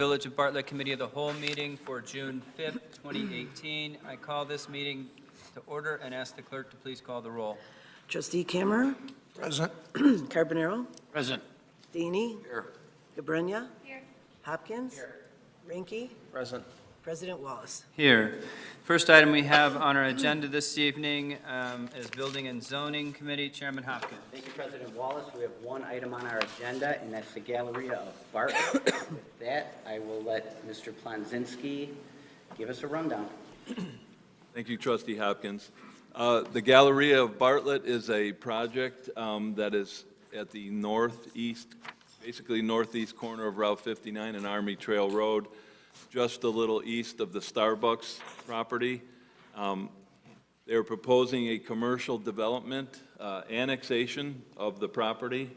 Village of Bartlett Committee of the Whole meeting for June 5th, 2018. I call this meeting to order and ask the clerk to please call the roll. Trustee Kammerer. Present. Carbonaro. Present. DEYNE. Here. GABRENYA. Here. HOPKINS. Here. Rinke. Present. President Wallace. Here. First item we have on our agenda this evening is Building and Zoning Committee. Chairman Hopkins. Thank you, President Wallace. We have one item on our agenda, and that's the Galleria of Bartlett. With that, I will let Mr. Plonzinski give us a rundown. Thank you, Trustee Hopkins. The Galleria of Bartlett is a project that is at the northeast, basically northeast corner of Route 59 and Army Trail Road, just a little east of the Starbucks property. They're proposing a commercial development annexation of the property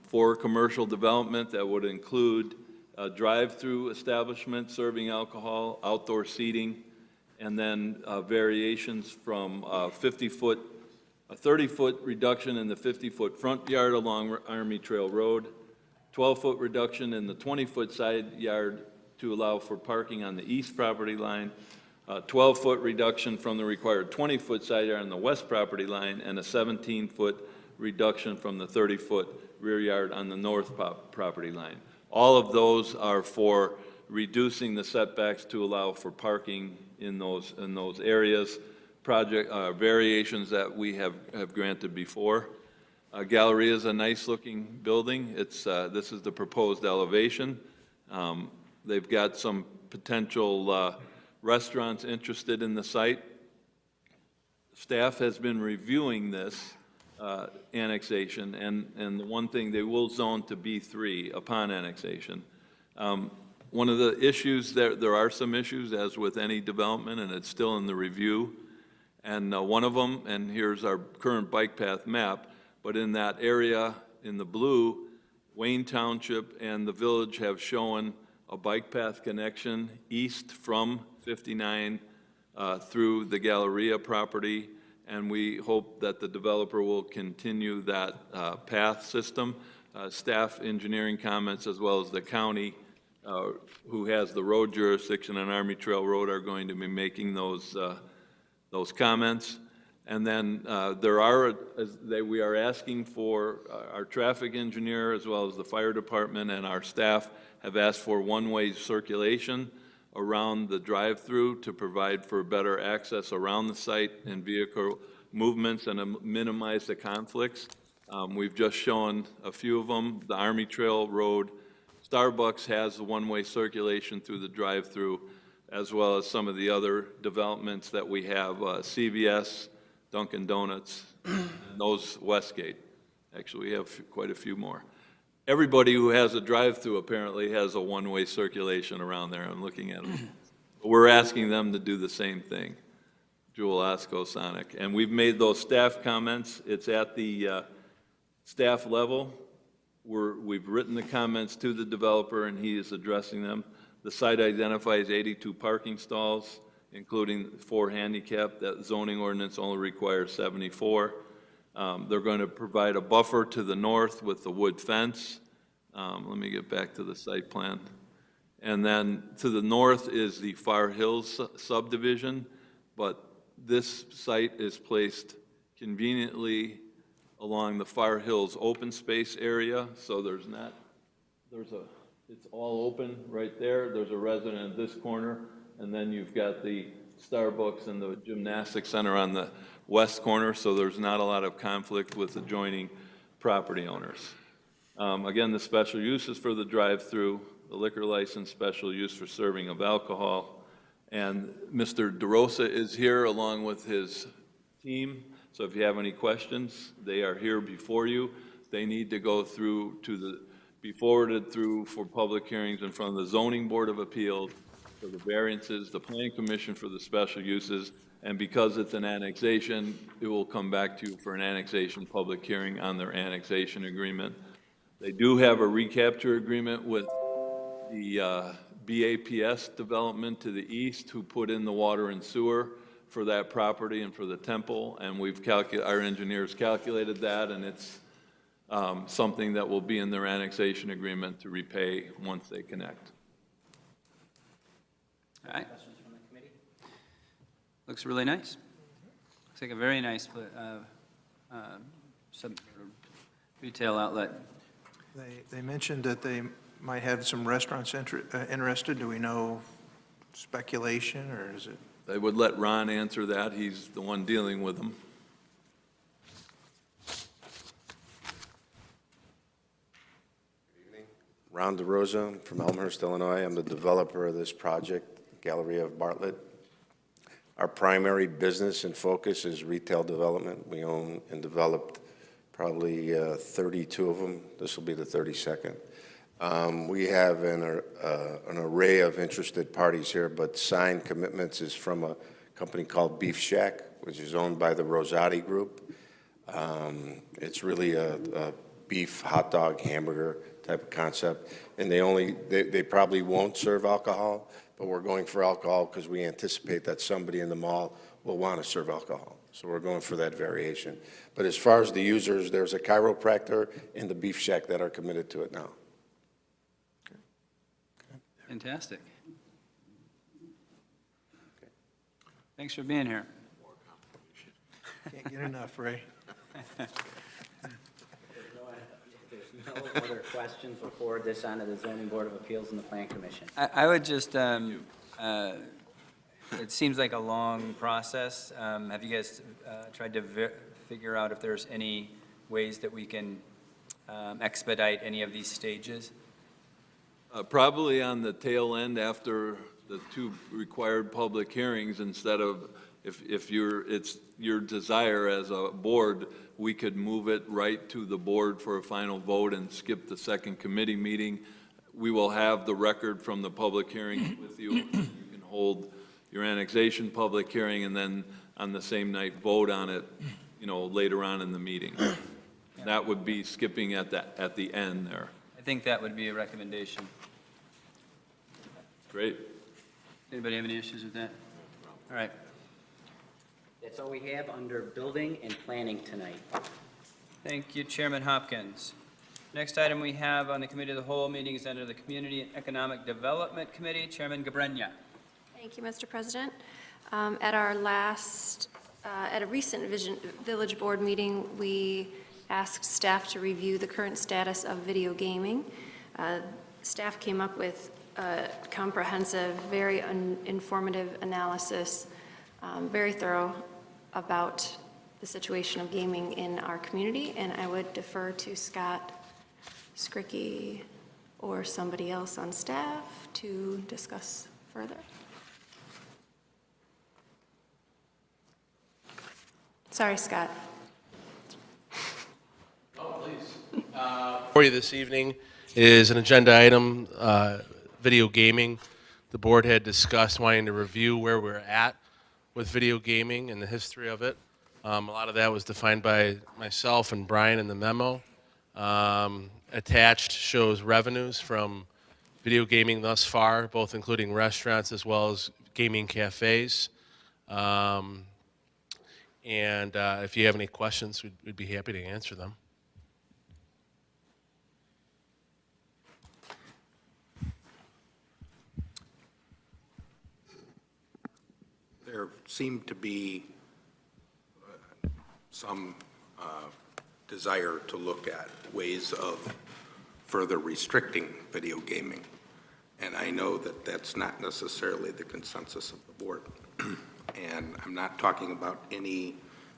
for commercial development that would include a drive-through establishment serving alcohol, outdoor seating, and then variations from a 30-foot reduction in the 50-foot front yard along Army Trail Road, 12-foot reduction in the 20-foot side yard to allow for parking on the east property line, 12-foot reduction from the required 20-foot side yard on the west property line, and a 17-foot reduction from the 30-foot rear yard on the north property line. All of those are for reducing the setbacks to allow for parking in those areas, variations that we have granted before. Galleria is a nice-looking building. This is the proposed elevation. They've got some potential restaurants interested in the site. Staff has been reviewing this annexation, and the one thing, they will zone to B3 upon annexation. One of the issues, there are some issues, as with any development, and it's still in the review. And one of them, and here's our current bike path map, but in that area in the blue, Wayne Township and the village have shown a bike path connection east from 59 through the Galleria property, and we hope that the developer will continue that path system. Staff engineering comments, as well as the county, who has the road jurisdiction on Army Trail Road, are going to be making those comments. And then we are asking for our traffic engineer, as well as the fire department, and our staff have asked for one-way circulation around the drive-through to provide for better access around the site and vehicle movements and minimize the conflicts. We've just shown a few of them. The Army Trail Road, Starbucks has the one-way circulation through the drive-through, as well as some of the other developments that we have, CVS, Dunkin' Donuts, and those Westgate. Actually, we have quite a few more. Everybody who has a drive-through apparently has a one-way circulation around there. I'm looking at them. We're asking them to do the same thing, Jewel Osco Sonic. And we've made those staff comments. It's at the staff level. We've written the comments to the developer, and he is addressing them. The site identifies 82 parking stalls, including 4 handicap. That zoning ordinance only requires 74. They're going to provide a buffer to the north with the wood fence. Let me get back to the site plan. And then to the north is the Far Hills subdivision, but this site is placed conveniently along the Far Hills open space area, so it's all open right there. There's a resident at this corner, and then you've got the Starbucks and the gymnastics center on the west corner, so there's not a lot of conflict with adjoining property owners. Again, the special uses for the drive-through, the liquor license, special use for serving of alcohol, and Mr. DeRosa is here along with his team, so if you have any questions, they are here before you. They need to go through be forwarded through for public hearings in front of the Zoning Board of Appeals for the variances, the Planning Commission for the special uses, and because it's an annexation, it will come back to you for an annexation public hearing on their annexation agreement. They do have a recapture agreement with the BAPS development to the east, who put in the water and sewer for that property and for the temple, and our engineers calculated that, and it's something that will be in their annexation agreement to repay once they connect. All right, Questions from the committee? looks really nice. Looks like a very nice retail outlet. They mentioned that they might have some restaurants interested. Do we know speculation, or is it? I would let Ron answer that. He's the one dealing with them. Ron DeRosa from Elmhurst, Illinois. I'm the developer of this project, Galleria of Bartlett. Our primary business and focus is retail development. We own and developed probably 32 of them. This will be the 32nd. We have an array of interested parties here, but signed commitments is from a company called Beef Shack, which is owned by the Rosati Group. It's really a beef hot dog hamburger type of concept, and they probably won't serve alcohol, but we're going for alcohol because we anticipate that somebody in the mall will want to serve alcohol. So we're going for that variation. But as far as the users, there's a chiropractor and the Beef Shack that are committed to it now. Fantastic. Thanks for being here. Can't get enough, Ray. There's no other questions. We'll forward this on to the Zoning Board of Appeals and the Plan Commission. I would just, it seems like a long process. Have you guys tried to figure out if there's any ways that we can expedite any of these stages? Probably on the tail end after the 2 required public hearings, instead of, if it's your desire as a board, we could move it right to the board for a final vote and skip the second committee meeting. We will have the record from the public hearing with you. You can hold your annexation public hearing and then on the same night vote on it, later on in the meeting. That would be skipping at the end there. I think that would be a recommendation. Great. Anybody have any issues with that? All right. That's all we have under building and planning tonight. Thank you, Chairman Hopkins. Next item we have on the Committee of the Whole meeting is under the Community and Economic Development Committee. Chairman GABRENYA. Thank you, Mr. President. At a recent Village Board meeting, we asked staff to review the current status of video gaming. Staff came up with a comprehensive, very informative analysis, very thorough about the situation of gaming in our community, and I would defer to Scott Skricky or somebody else on staff to discuss further. Sorry, Scott. Oh, please. For you this evening is an agenda item, video gaming. The board had discussed wanting to review where we're at with video gaming and the history of it. A lot of that was defined by myself and Brian in the memo. Attached shows revenues from video gaming thus far, both including restaurants as well as gaming cafes. And if you have any questions, we'd be happy to answer them. There seemed to be some desire to look at ways of further restricting video gaming. And I know that that's not necessarily the consensus of the board. And I'm not talking about any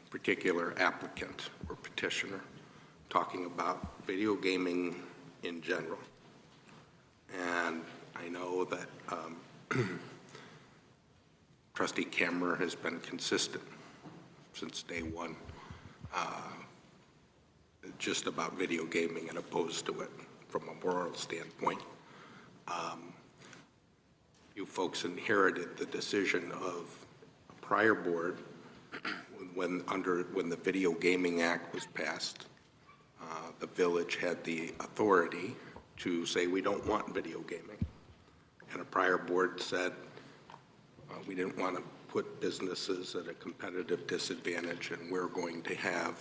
particular applicant or petitioner, I'm talking about video gaming in general. And I know that Trustee Kammerer has been consistent since day one, just about video gaming and opposed to it from a moral standpoint. You folks inherited the decision of a prior board when the Video Gaming Act was passed. The village had the authority to say we don't want video gaming. And a prior board said we didn't want to put businesses at a competitive disadvantage, and we're going to have,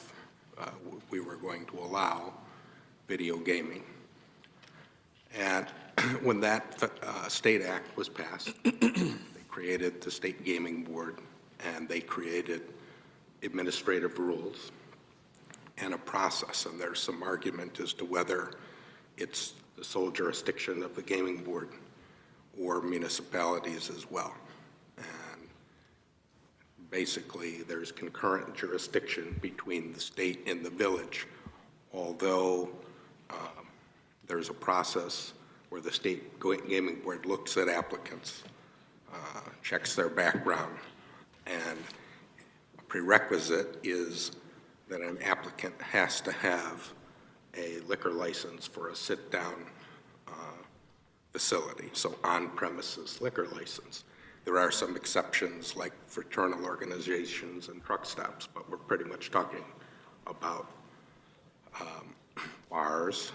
we were going to allow video gaming. And when that state act was passed, they created the State Gaming Board, and they created administrative rules and a process. And there's some argument as to whether it's the sole jurisdiction of the gaming board or municipalities as well. And basically, there's concurrent jurisdiction between the state and the village, although there's a process where the state gaming board looks at applicants, checks their background, and a prerequisite is that an applicant has to have a liquor license for a sit-down facility, so on-premises liquor license. There are some exceptions like fraternal organizations and truck stops, but we're pretty much talking about bars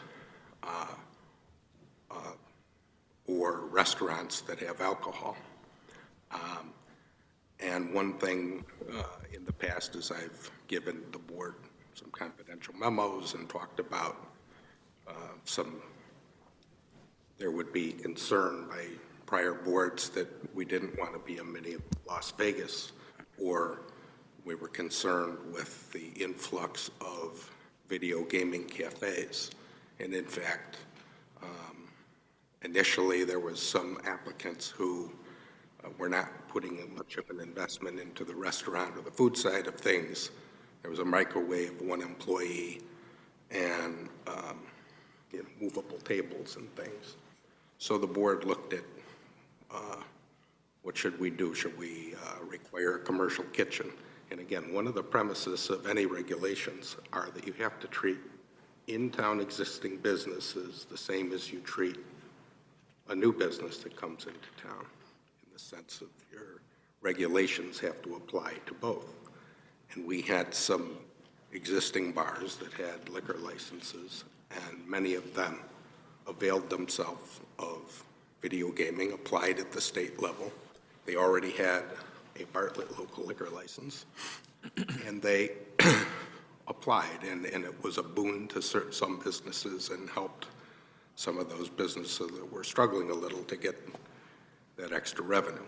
or restaurants that have alcohol. And one thing in the past is I've given the board some confidential memos and talked about there would be concern by prior boards that we didn't want to be a mini Las Vegas, or we were concerned with the influx of video gaming cafes. And in fact, initially there was some applicants who were not putting much of an investment into the restaurant or the food side of things. There was a microwave, one employee, and movable tables and things. So the board looked at what should we do? Should we require a commercial kitchen? And again, one of the premises of any regulations are that you have to treat in-town existing businesses the same as you treat a new business that comes into town, in the sense of your regulations have to apply to both. And we had some existing bars that had liquor licenses, and many of them availed themselves of video gaming, applied at the state level. They already had a Bartlett local liquor license, and they applied, and it was a boon to some businesses and helped some of those businesses that were struggling a little to get that extra revenue.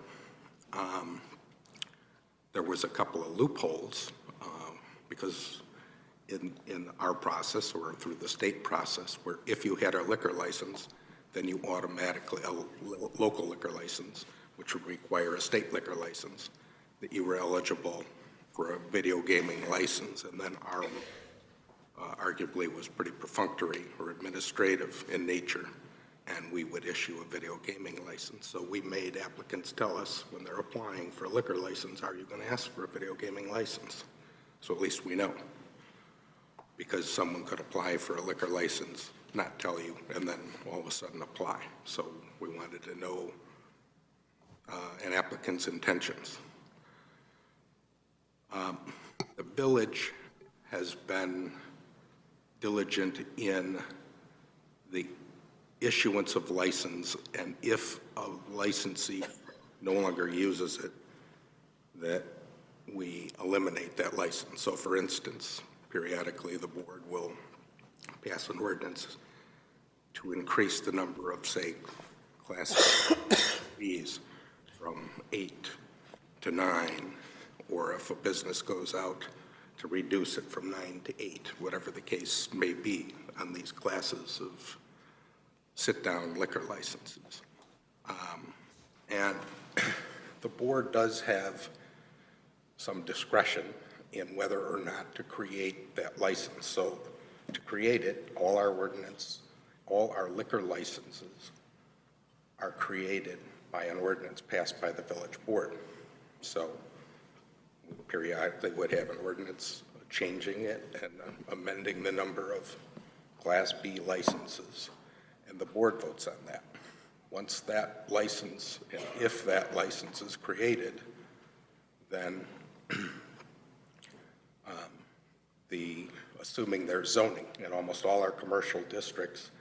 There was a couple of loopholes because in our process or through the state process, where if you had a liquor license, then you automatically, a local liquor license, which would require a state liquor license, that you were eligible for a video gaming license. And then our arguably was pretty perfunctory or administrative in nature, and we would issue a video gaming license. So we made applicants tell us when they're applying for a liquor license, are you going to ask for a video gaming license? So at least we know. Because someone could apply for a liquor license, not tell you, and then all of a sudden apply. So we wanted to know an applicant's intentions. The village has been diligent in the issuance of license, and if a licensee no longer uses it, that we eliminate that license. So for instance, periodically the board will pass an ordinance to increase the number of, say, Class Bs from 8 to 9, or if a business goes out, to reduce it from 9 to 8, whatever the case may be on these classes of sit-down liquor licenses. And the board does have some discretion in whether or not to create that license. So to create it, all our ordinance, all our liquor licenses are created by an ordinance passed by the village board. So we periodically would have an ordinance changing it and amending the number of Class B licenses, and the board votes on that. Once that license, and if that license is created, then assuming there's zoning in almost all our commercial districts,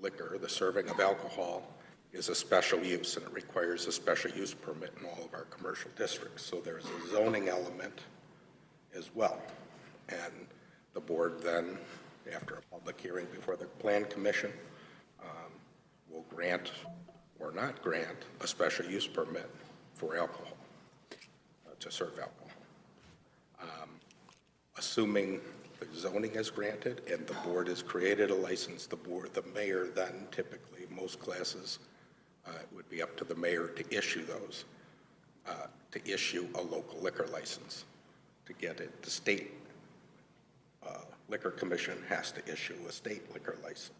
liquor, the serving of alcohol, is a special use, and it requires a special use permit in all of our commercial districts. So there's a zoning element as well. And the board then, after a public hearing before the Plan Commission, will grant or not grant a special use permit for alcohol, to serve alcohol. Assuming the zoning is granted and the board has created a license, the mayor then typically, most classes, it would be up to the mayor to issue those, to issue a local liquor license. To get it, the state liquor commission has to issue a state liquor license.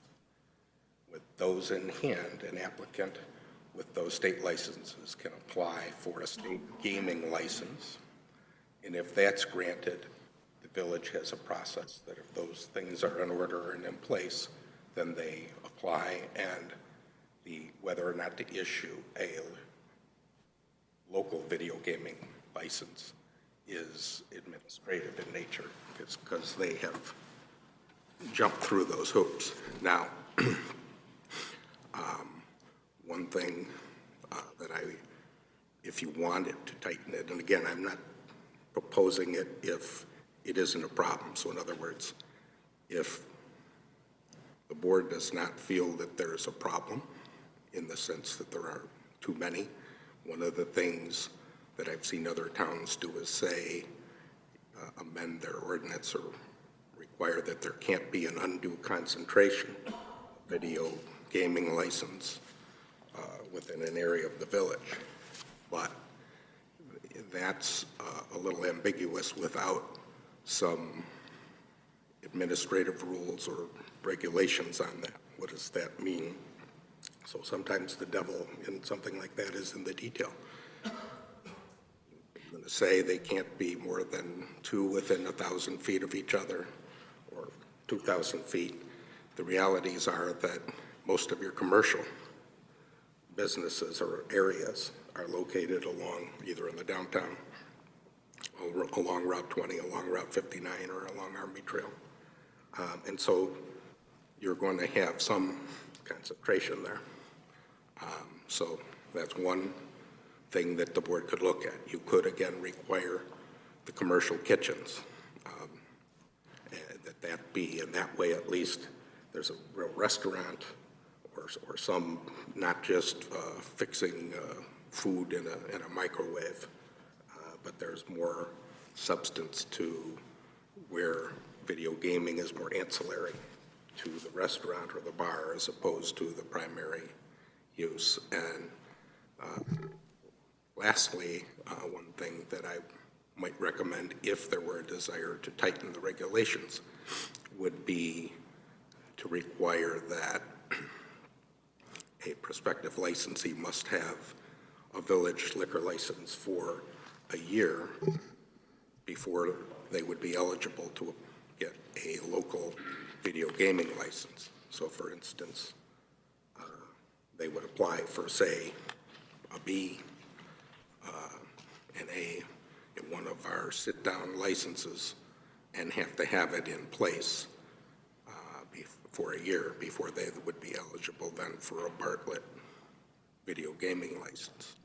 With those in hand, an applicant with those state licenses can apply for a state gaming license. And if that's granted, the village has a process that if those things are in order and in place, then they apply, and whether or not to issue a local video gaming license is administrative in nature, because they have jumped through those hoops. Now, one thing that if you wanted to tighten it, and again, I'm not proposing it if it isn't a problem. So in other words, if the board does not feel that there is a problem in the sense that there are too many, one of the things that I've seen other towns do is say, amend their ordinance or require that there can't be an undue concentration of video gaming license within an area of the village. But that's a little ambiguous without some administrative rules or regulations on that. What does that mean? So sometimes the devil in something like that is in the detail. I'm going to say they can't be more than 2 within 1,000 feet of each other, or 2,000 feet. The realities are that most of your commercial businesses or areas are located along, either in the downtown, along Route 20, along Route 59, or along Army Trail. And so you're going to have some concentration there. So that's one thing that the board could look at. You could, again, require the commercial kitchens, that be, in that way at least, there's a real restaurant or some, not just fixing food in a microwave, but there's more substance to where video gaming is more ancillary to the restaurant or the bar as opposed to the primary use. And lastly, one thing that I might recommend if there were a desire to tighten the regulations would be to require that a prospective licensee must have a village liquor license for a year before they would be eligible to get a local video gaming license. So for instance, they would apply for, say, a B, and A in one of our sit-down licenses and have to have it in place for a year before they would be eligible then for a Bartlett video gaming license.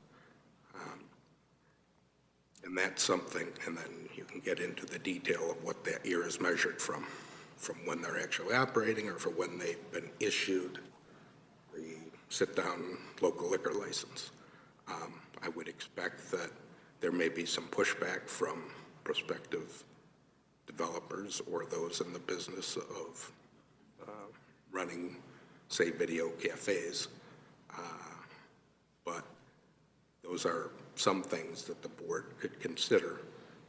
And that's something, and then you can get into the detail of what that year is measured from when they're actually operating or for when they've been issued the sit-down local liquor license. I would expect that there may be some pushback from prospective developers or those in the business of running, say, video cafes. But those are some things that the board could consider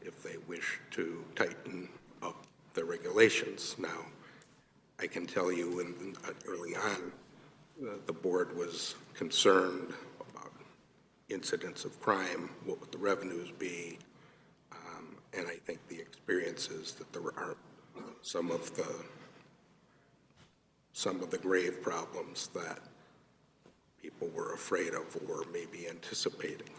if they wish to tighten up the regulations. Now, I can tell you early on, the board was concerned about incidents of crime, what would the revenues be, and I think the experience is that there are some of the grave problems that people were afraid of or maybe anticipating.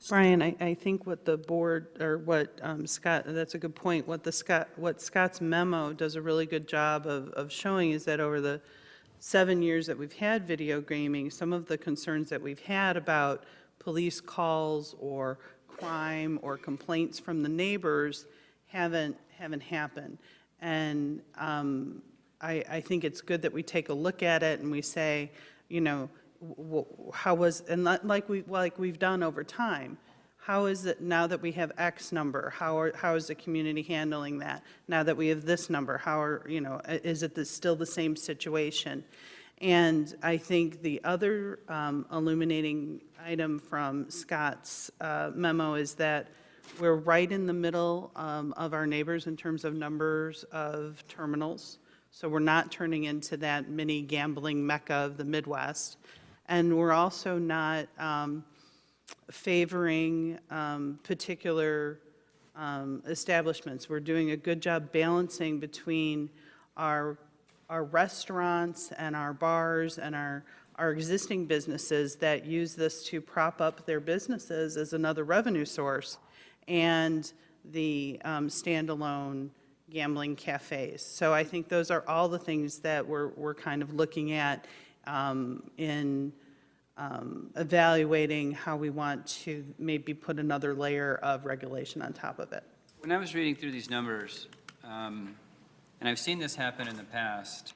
Brian, I think what the board, or what Scott, that's a good point, what Scott's memo does a really good job of showing is that over the 7 years that we've had video gaming, some of the concerns that we've had about police calls or crime or complaints from the neighbors haven't happened. And I think it's good that we take a look at it and we say, you know, how was, and like we've done over time, how is it now that we have X number? How is the community handling that? Now that we have this number, how are, you know, is it still the same situation? And I think the other illuminating item from Scott's memo is that we're right in the middle of our neighbors in terms of numbers of terminals. So we're not turning into that mini gambling mecca of the Midwest. And we're also not favoring particular establishments. We're doing a good job balancing between our restaurants and our bars and our existing businesses that use this to prop up their businesses as another revenue source, and the standalone gambling cafes. So I think those are all the things that we're kind of looking at in evaluating how we want to maybe put another layer of regulation on top of it. When I was reading through these numbers, and I've seen this happen in the past,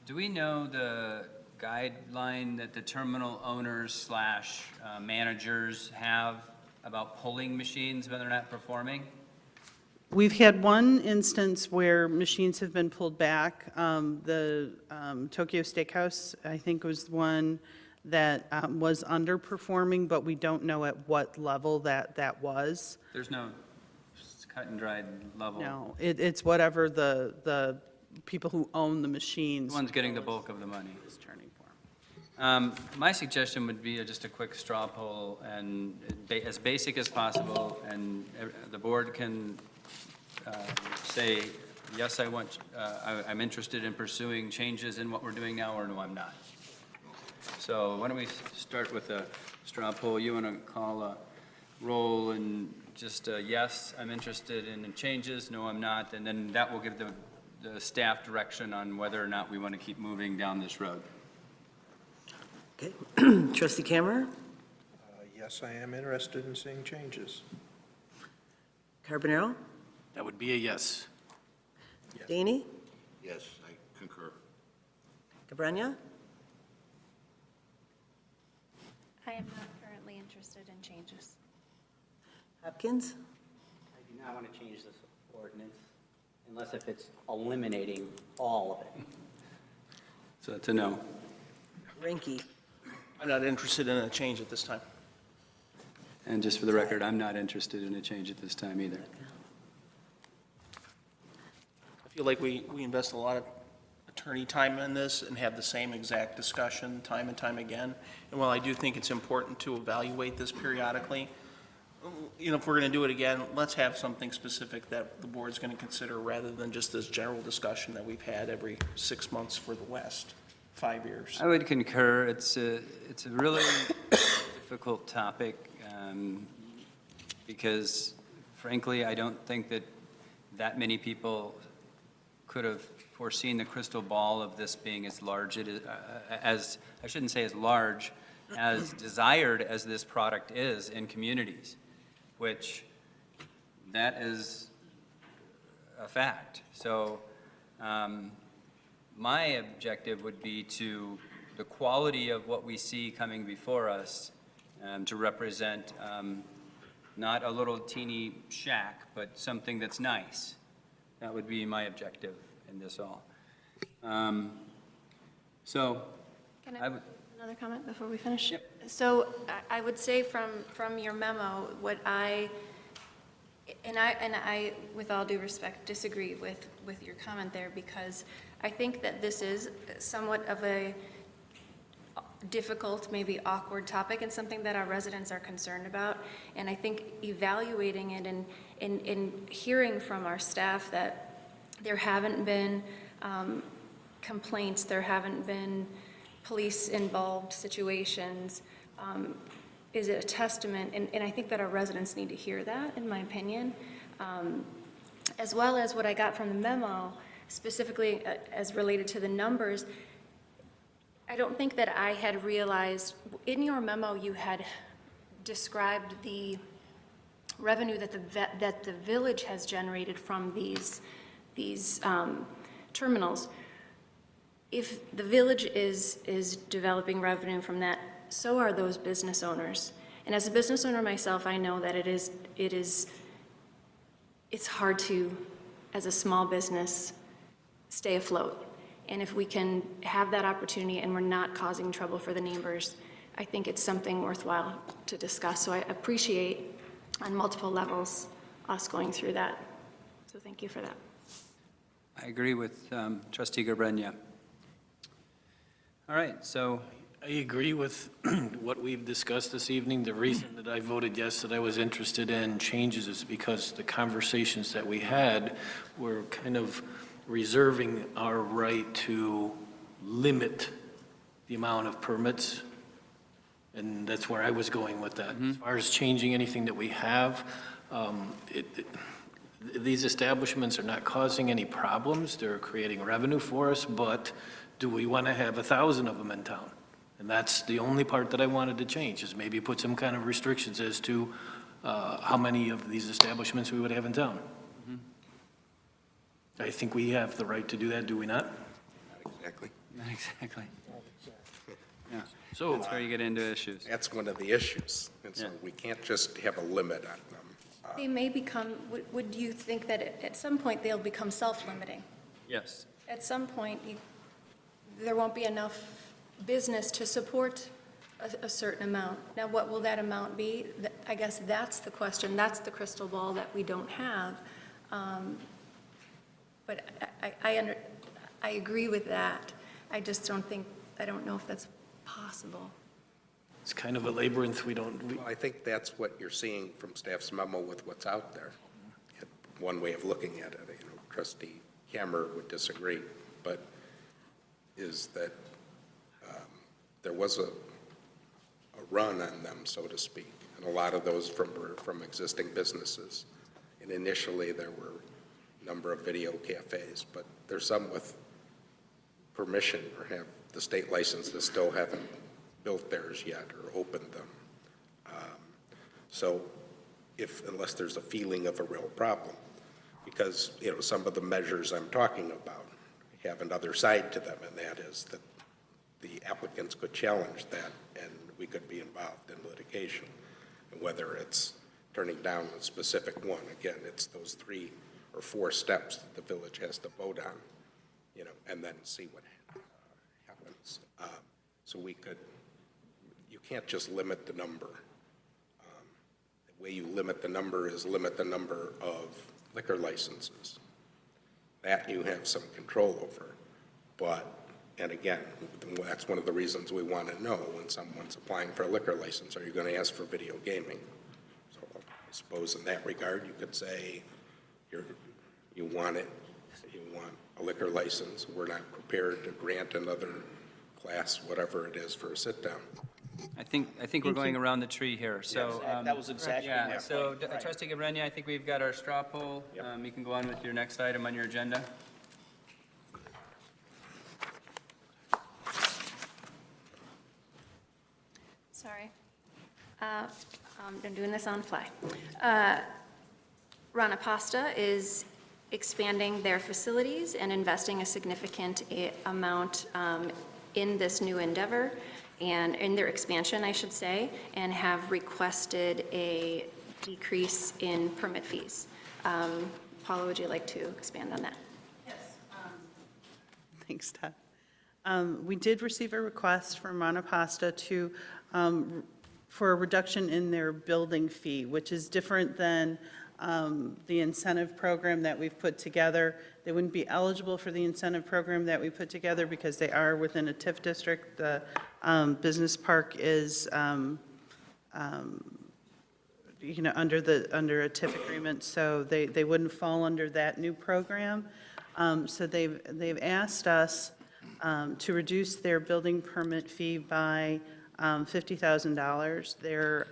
do we know the guideline that the terminal owners / managers have about pulling machines when they're not performing? We've had one instance where machines have been pulled back. The Tokyo Steakhouse, I think, was one that was underperforming, but we don't know at what level that was. There's no cut and dried level. No, it's whatever the people who own the machines. The one's getting the bulk of the money. Is turning for. My suggestion would be just a quick straw poll, and as basic as possible, and the board can say, yes, I'm interested in pursuing changes in what we're doing now, or no, I'm not. So why don't we start with a straw poll? You want to call a roll and just yes, I'm interested in changes, no, I'm not, and then that will give the staff direction on whether or not we want to keep moving down this road. Okay. Trustee Cameron? Yes, I am interested in seeing changes. Carbonaro? That would be a yes. DEYNE? Yes, I concur. GABRENYA? I am not currently interested in changes. HOPKINS? I do not want to change this ordinance unless if it's eliminating all of it. So that's a no. Ranky? I'm not interested in a change at this time. And just for the record, I'm not interested in a change at this time either. I feel like we invest a lot of attorney time in this and have the same exact discussion time and time again. And while I do think it's important to evaluate this periodically, you know, if we're going to do it again, let's have something specific that the board's going to consider rather than just this general discussion that we've had every 6 months for the West, 5 years. I would concur. It's a really difficult topic because, frankly, I don't think that many people could have foreseen the crystal ball of this being as large as I shouldn't say as large, as desired as this product is in communities, which that is a fact. So my objective would be to the quality of what we see coming before us to represent not a little teeny shack, but something that's nice. That would be my objective in this all. So Can I would, another comment before we finish? Yep. So I would say from your memo, what I, with all due respect, disagree with your comment there, because I think that this is somewhat of a difficult, maybe awkward topic, and something that our residents are concerned about. And I think evaluating it and hearing from our staff that there haven't been complaints, there haven't been police-involved situations, is a testament, and I think that our residents need to hear that, in my opinion, as well as what I got from the memo, specifically as related to the numbers. I don't think that I had realized, in your memo, you had described the revenue that the village has generated from these these terminals. If the village is developing revenue from that, so are those business owners. And as a business owner myself, I know that it's hard to, as a small business, stay afloat. And if we can have that opportunity and we're not causing trouble for the neighbors, I think it's something worthwhile to discuss. So I appreciate on multiple levels us going through that. So thank you for that. I agree with trustee Garbrenya. All right, so I agree with what we've discussed this evening. The reason that I voted yes, that I was interested in changes is because the conversations that we had were kind of reserving our right to limit the amount of permits. And that's where I was going with that. As far as changing anything that we have, these establishments are not causing any problems. They're creating revenue for us, but do we want to have 1,000 of them in town? And that's the only part that I wanted to change, is maybe put some kind of restrictions as to how many of these establishments we would have in town. I think we have the right to do that, do we not? Not exactly. not exactly. Yeah, So that's where you get into issues. That's one of the issues, and so Yeah. we can't just have a limit on them. They may become, would you think that at some point they'll become self-limiting? Yes. At some point, there won't be enough business to support a certain amount. Now, what will that amount be? I guess that's the question. That's the crystal ball that we don't have. But I agree with that. I just I don't know if that's possible. it's kind of a labyrinth. Well, I think that's what you're seeing from staff's memo with what's out there. One way of looking at it, Trustee Kammer would disagree, but is that there was a run on them, so to speak, and a lot of those from existing businesses. And initially, there were a number of video cafes, but there's some with permission or have the state license that still haven't built theirs yet or opened them. So unless there's a feeling of a real problem, because, some of the measures I'm talking about have another side to them, and that is that the applicants could challenge that, and we could be involved in litigation. And whether it's turning down a specific one, again, it's those 3 or 4 steps that the village has to vote on, and then see what happens. So you can't just limit the number. The way you limit the number is limit the number of liquor licenses. That you have some control over. But, and again, that's one of the reasons we want to know when someone's applying for a liquor license, are you going to ask for video gaming? So I suppose in that regard, you could say you want a liquor license. We're not prepared to grant another class, whatever it is, for a sit-down. I think we're going around the tree here, so. That was exactly my Yeah, point. so Right. trustee Garbrenya, I think we've got our straw poll. You can go on with your next item on your agenda. Sorry. I'm doing this on the fly. Rana Pasta is expanding their facilities and investing a significant amount in this new endeavor, and in their expansion, I should say, and have requested a decrease in permit fees. Paula, would you like to expand on that? Yes. Thanks, Todd. We did receive a request from Rana Pasta for a reduction in their building fee, which is different than the incentive program that we've put together. They wouldn't be eligible for the incentive program that we put together because they are within a TIF district. The business park is, under a TIF agreement, so they wouldn't fall under that new program. So they've asked us to reduce their building permit fee by $50,000. Their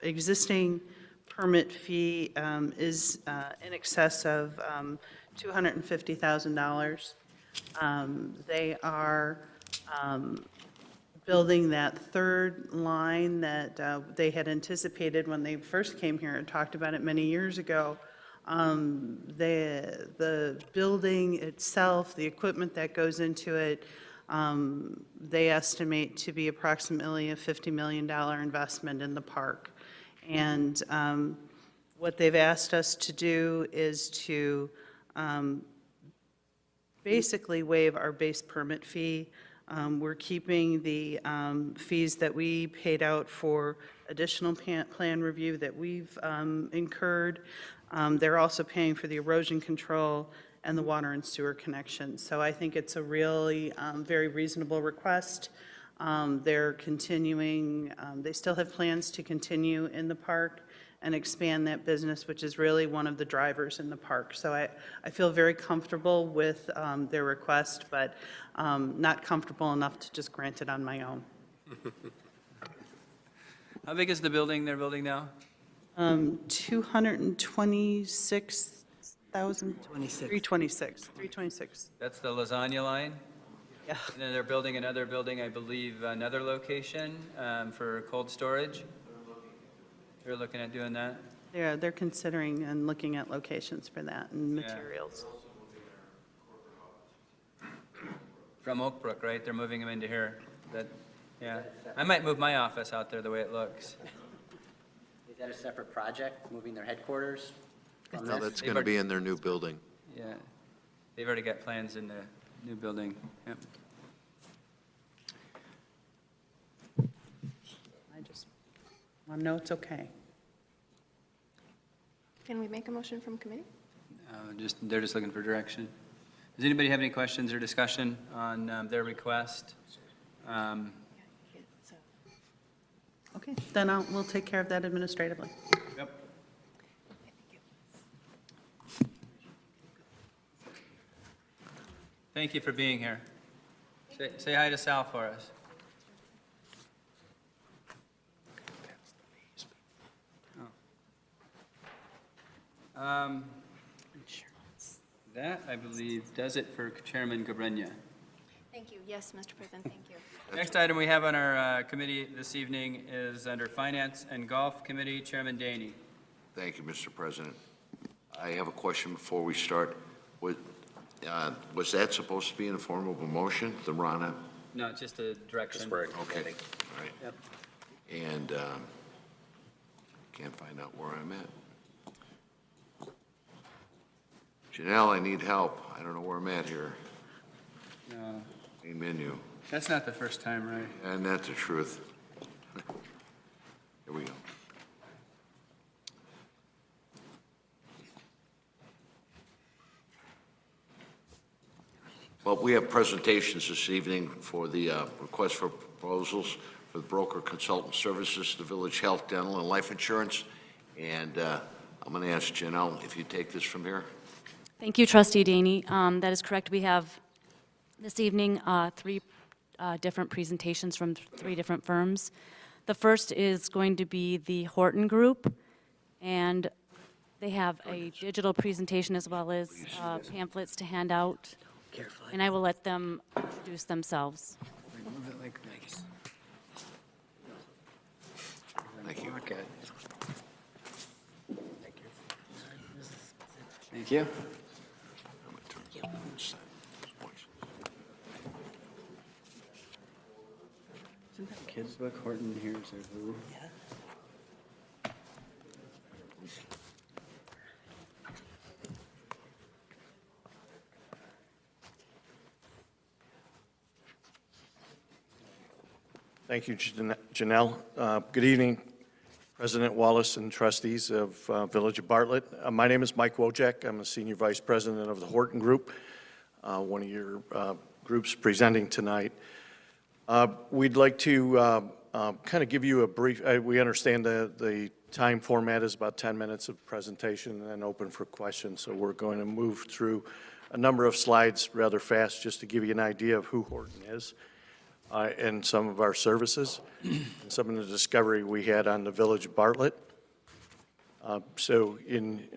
existing permit fee is in excess of $250,000. They are building that third line that they had anticipated when they first came here and talked about it many years ago. The building itself, the equipment that goes into it, they estimate to be approximately a $50 million investment in the park. And what they've asked us to do is to basically waive our base permit fee. We're keeping the fees that we paid out for additional plan review that we've incurred. They're also paying for the erosion control and the water and sewer connection. So I think it's a really very reasonable request. They're continuing, they still have plans to continue in the park and expand that business, which is really one of the drivers in the park. So I feel very comfortable with their request, but not comfortable enough to just grant it on my own. How big is the building they're building now? 226,000. 326. That's the lasagna line? Yeah. And then they're building another building, I believe, another location for cold storage? They're looking at doing that? Yeah, they're considering and looking at locations for that and Yeah. materials. From Oak Brook, right? They're moving them into here. Yeah. I might move my office out there the way it looks. Is that a separate project, moving their headquarters from No, this? that's going to be in their new building. Yeah. They've already got plans in the new building. Yep. I just want to know it's okay. Can we make a motion from committee? They're just looking for direction. Does anybody have any questions or discussion on their request? Okay, then we'll take care of that administratively. Yep. Thank you for being here. Say hi to Sal for us. Oh. That, I believe, does it for Chairman Gabrenya. Thank you. Yes, Mr. President, thank you. Next item we have on our committee this evening is under Finance and Golf Committee, Chairman DEYNE. Thank you, Mr. President. I have a question before we start. Was that supposed to be in the form of a motion, the Rana? No, it's just a direction. Okay, all right. Yep. And can't find out where I'm at. Janelle, I need help. I don't know where I'm at here. No, Main menu. that's not the first time, right? And that's the truth. Here we go. Well, we have presentations this evening for the request for proposals for the broker consultant services, the Village Health, Dental, and Life Insurance. And I'm going to ask Janelle if you take this from here. Thank you, Trustee DEYNE. That is correct. We have this evening three different presentations from three different firms. The first is going to be the Horton Group, and they have a digital presentation as well as pamphlets to hand out. And I will let them introduce themselves. Move it like this. Thank you. Okay. Thank you. Isn't that a kid's book, Horton Hears a Who? Yeah. Thank you, Janelle. Good evening, President Wallace and trustees of Village of Bartlett. My name is Mike Wojak. I'm the Senior Vice President of the Horton Group, one of your groups presenting tonight. We'd like to kind of give you a brief, we understand the time format is about 10 minutes of presentation and then open for questions, so we're going to move through a number of slides rather fast just to give you an idea of who Horton is. And some of our services, and some of the discovery we had on the Village of Bartlett. So in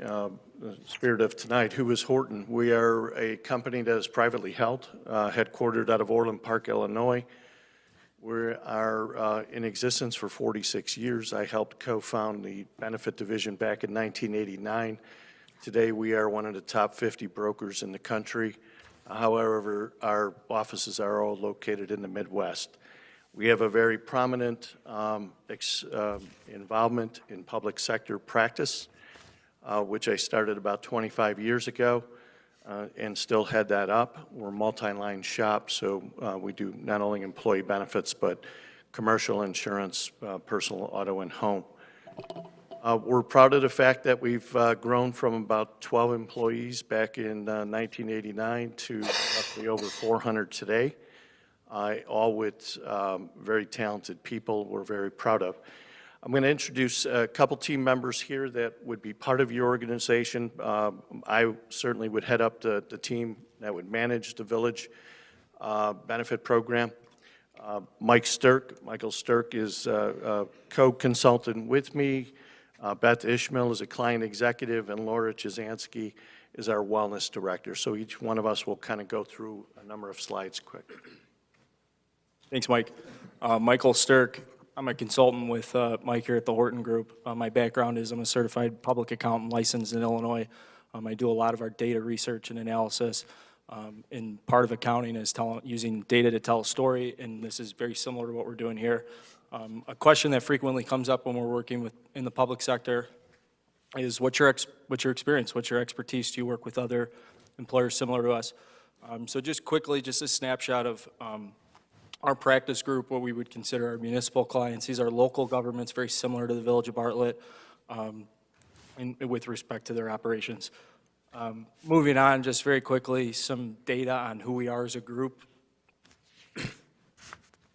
the spirit of tonight, who is Horton? We are a company that is privately held, headquartered out of Orland Park, Illinois. We are in existence for 46 years. I helped co-found the benefit division back in 1989. Today, we are one of the top 50 brokers in the country. However, our offices are all located in the Midwest. We have a very prominent involvement in public sector practice, which I started about 25 years ago and still head that up. We're a multi-line shop, so we do not only employee benefits, but commercial insurance, personal auto, and home. We're proud of the fact that we've grown from about 12 employees back in 1989 to roughly over 400 today, all with very talented people we're very proud of. I'm going to introduce a couple team members here that would be part of your organization. I certainly would head up the team that would manage the village benefit program. Michael Sturk is a co-consultant with me. Beth Ishmael is a client executive, and Laura Chizansky is our wellness director. So each one of us will kind of go through a number of slides quick. Thanks, Mike. Michael Sturk. I'm a consultant with Mike here at the Horton Group. My background is I'm a certified public accountant licensed in Illinois. I do a lot of our data research and analysis. And part of accounting is using data to tell a story, and this is very similar to what we're doing here. A question that frequently comes up when we're working in the public sector is what's your experience, what's your expertise? Do you work with other employers similar to us? So just quickly, just a snapshot of our practice group, what we would consider our municipal clients. These are local governments, very similar to the Village of Bartlett with respect to their operations. Moving on, just very quickly, some data on who we are as a group.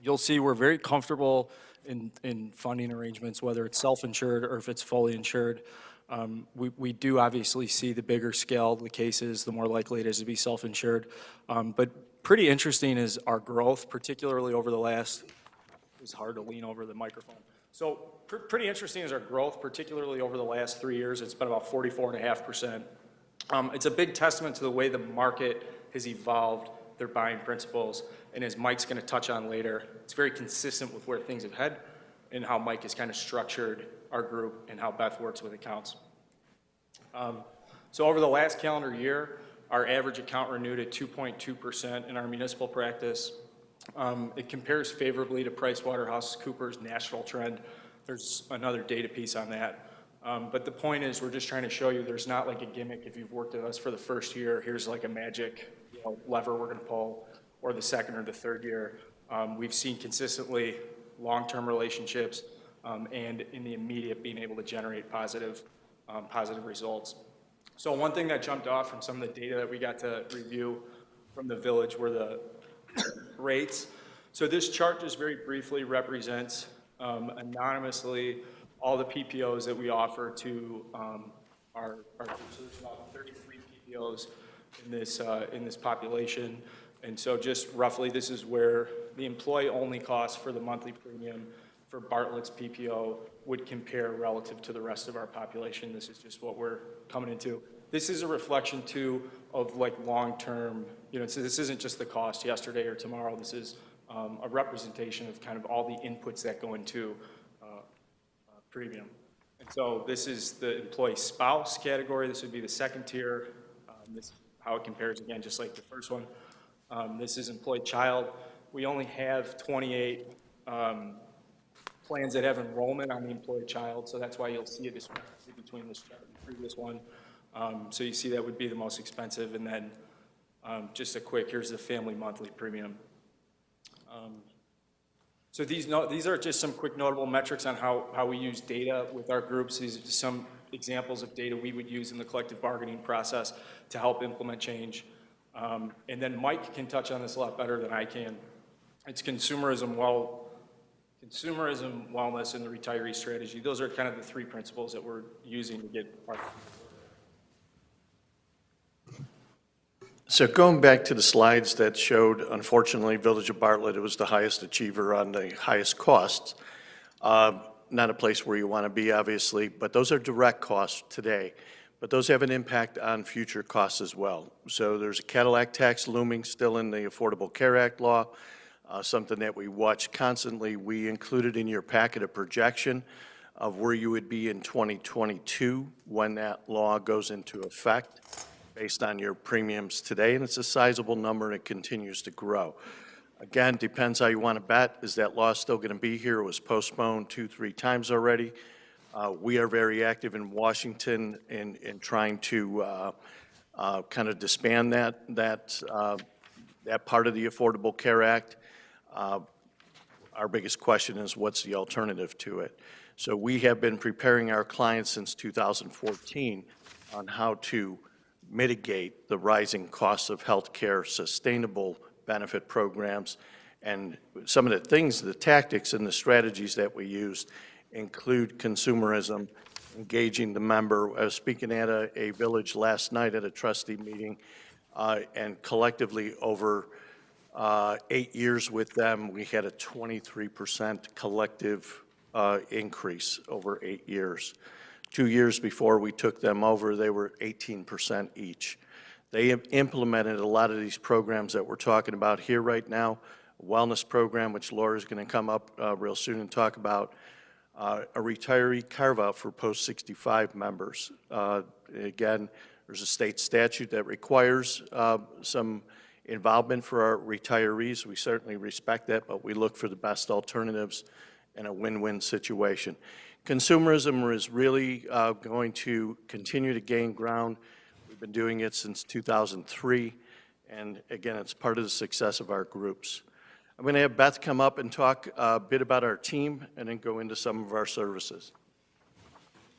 You'll see we're very comfortable in funding arrangements, whether it's self-insured or if it's fully insured. We do obviously see the bigger scale the cases, the more likely it is to be self-insured. But pretty interesting is our growth, particularly over the last, it's hard to lean over the microphone. So pretty interesting is our growth, particularly over the last 3 years. It's been about 44.5%. It's a big testament to the way the market has evolved their buying principles. And as Mike's going to touch on later, it's very consistent with where things have headed and how Mike has kind of structured our group and how Beth works with accounts. So over the last calendar year, our average account renewed at 2.2% in our municipal practice. It compares favorably to PricewaterhouseCoopers' national trend. There's another data piece on that. But the point is, we're just trying to show you there's not like a gimmick. If you've worked with us for the first year, here's like a magic lever we're going to pull, or the second or the third year. We've seen consistently long-term relationships and in the immediate being able to generate positive results. So one thing that jumped off from some of the data that we got to review from the village were the rates. So this chart just very briefly represents anonymously all the PPOs that we offer to our group. So there's about 33 PPOs in this population. And so just roughly, this is where the employee-only cost for the monthly premium for Bartlett's PPO would compare relative to the rest of our population. This is just what we're coming into. This is a reflection, too, of like long-term, so this isn't just the cost yesterday or tomorrow. This is a representation of kind of all the inputs that go into premium. And so this is the employee spouse category. This would be the second tier. This is how it compares, again, just like the first one. This is employee child. We only have 28 plans that have enrollment on the employee child, so that's why you'll see a discrepancy between this chart and the previous one. So you see that would be the most expensive, and then just a quick, here's the family monthly premium. So these are just some quick notable metrics on how we use data with our groups. These are just some examples of data we would use in the collective bargaining process to help implement change. And then Mike can touch on this a lot better than I can. It's consumerism, wellness, and the retiree strategy. Those are kind of the three principles that we're using to get our. So going back to the slides that showed, unfortunately, Village of Bartlett, it was the highest achiever on the highest costs. Not a place where you want to be, obviously, but those are direct costs today. But those have an impact on future costs as well. So there's a Cadillac tax looming still in the Affordable Care Act law, something that we watch constantly. We included in your packet a projection of where you would be in 2022 when that law goes into effect based on your premiums today, and it's a sizable number and it continues to grow. Again, depends how you want to bet. Is that law still going to be here? It was postponed 2-3 times already. We are very active in Washington in trying to kind of disband that part of the Affordable Care Act. Our biggest question is what's the alternative to it? So we have been preparing our clients since 2014 on how to mitigate the rising costs of health care, sustainable benefit programs, and some of the things, the tactics and the strategies that we used include consumerism, engaging the member. I was speaking at a village last night at a trustee meeting, and collectively over 8 years with them, we had a 23% collective increase over 8 years. 2 years before we took them over, they were 18% each. They have implemented a lot of these programs that we're talking about here right now, a wellness program, which Laura's going to come up real soon and talk about, a retiree carve-out for post-65 members. Again, there's a state statute that requires some involvement for our retirees. We certainly respect that, but we look for the best alternatives in a win-win situation. Consumerism is really going to continue to gain ground. We've been doing it since 2003, and again, it's part of the success of our groups. I'm going to have Beth come up and talk a bit about our team and then go into some of our services.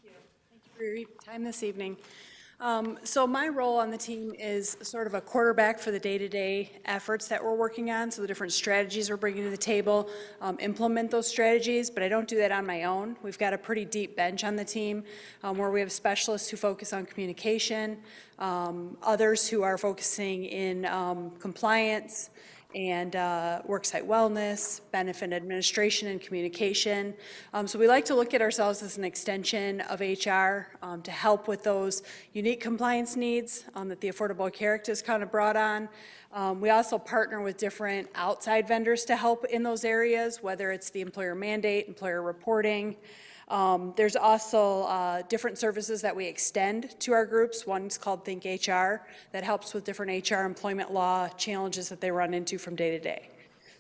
Thank you for your time this evening. So my role on the team is sort of a quarterback for the day-to-day efforts that we're working on, so the different strategies we're bringing to the table, implement those strategies, but I don't do that on my own. We've got a pretty deep bench on the team where we have specialists who focus on communication, others who are focusing in compliance, and worksite wellness, benefit administration, and communication. So we like to look at ourselves as an extension of HR to help with those unique compliance needs that the Affordable Care Act has kind of brought on. We also partner with different outside vendors to help in those areas, whether it's the employer mandate, employer reporting. There's also different services that we extend to our groups. One's called Think HR that helps with different HR employment law challenges that they run into from day to day.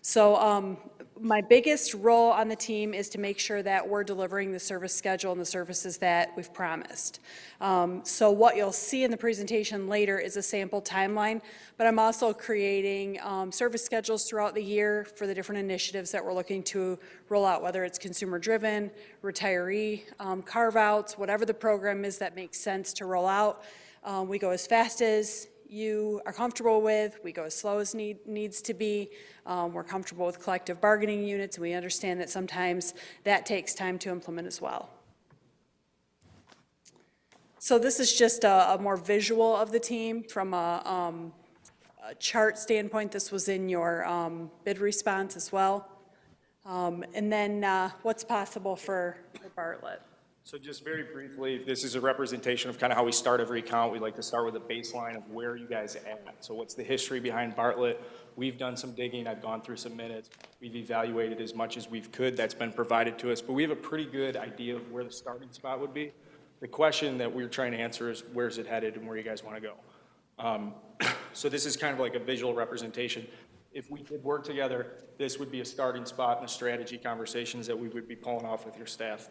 So my biggest role on the team is to make sure that we're delivering the service schedule and the services that we've promised. So what you'll see in the presentation later is a sample timeline, but I'm also creating service schedules throughout the year for the different initiatives that we're looking to roll out, whether it's consumer-driven, retiree, carve-outs, whatever the program is that makes sense to roll out. We go as fast as you are comfortable with. We go as slow as needs to be. We're comfortable with collective bargaining units, and we understand that sometimes that takes time to implement as well. So this is just a more visual of the team from a chart standpoint. This was in your bid response as well. And then what's possible for Bartlett? So just very briefly, this is a representation of kind of how we start every account. We like to start with a baseline of where you guys are at. So what's the history behind Bartlett? We've done some digging. I've gone through some minutes. We've evaluated as much as we could. That's been provided to us. But we have a pretty good idea of where the starting spot would be. The question that we're trying to answer is where's it headed and where you guys want to go. So this is kind of like a visual representation. If we did work together, this would be a starting spot in the strategy conversations that we would be pulling off with your staff.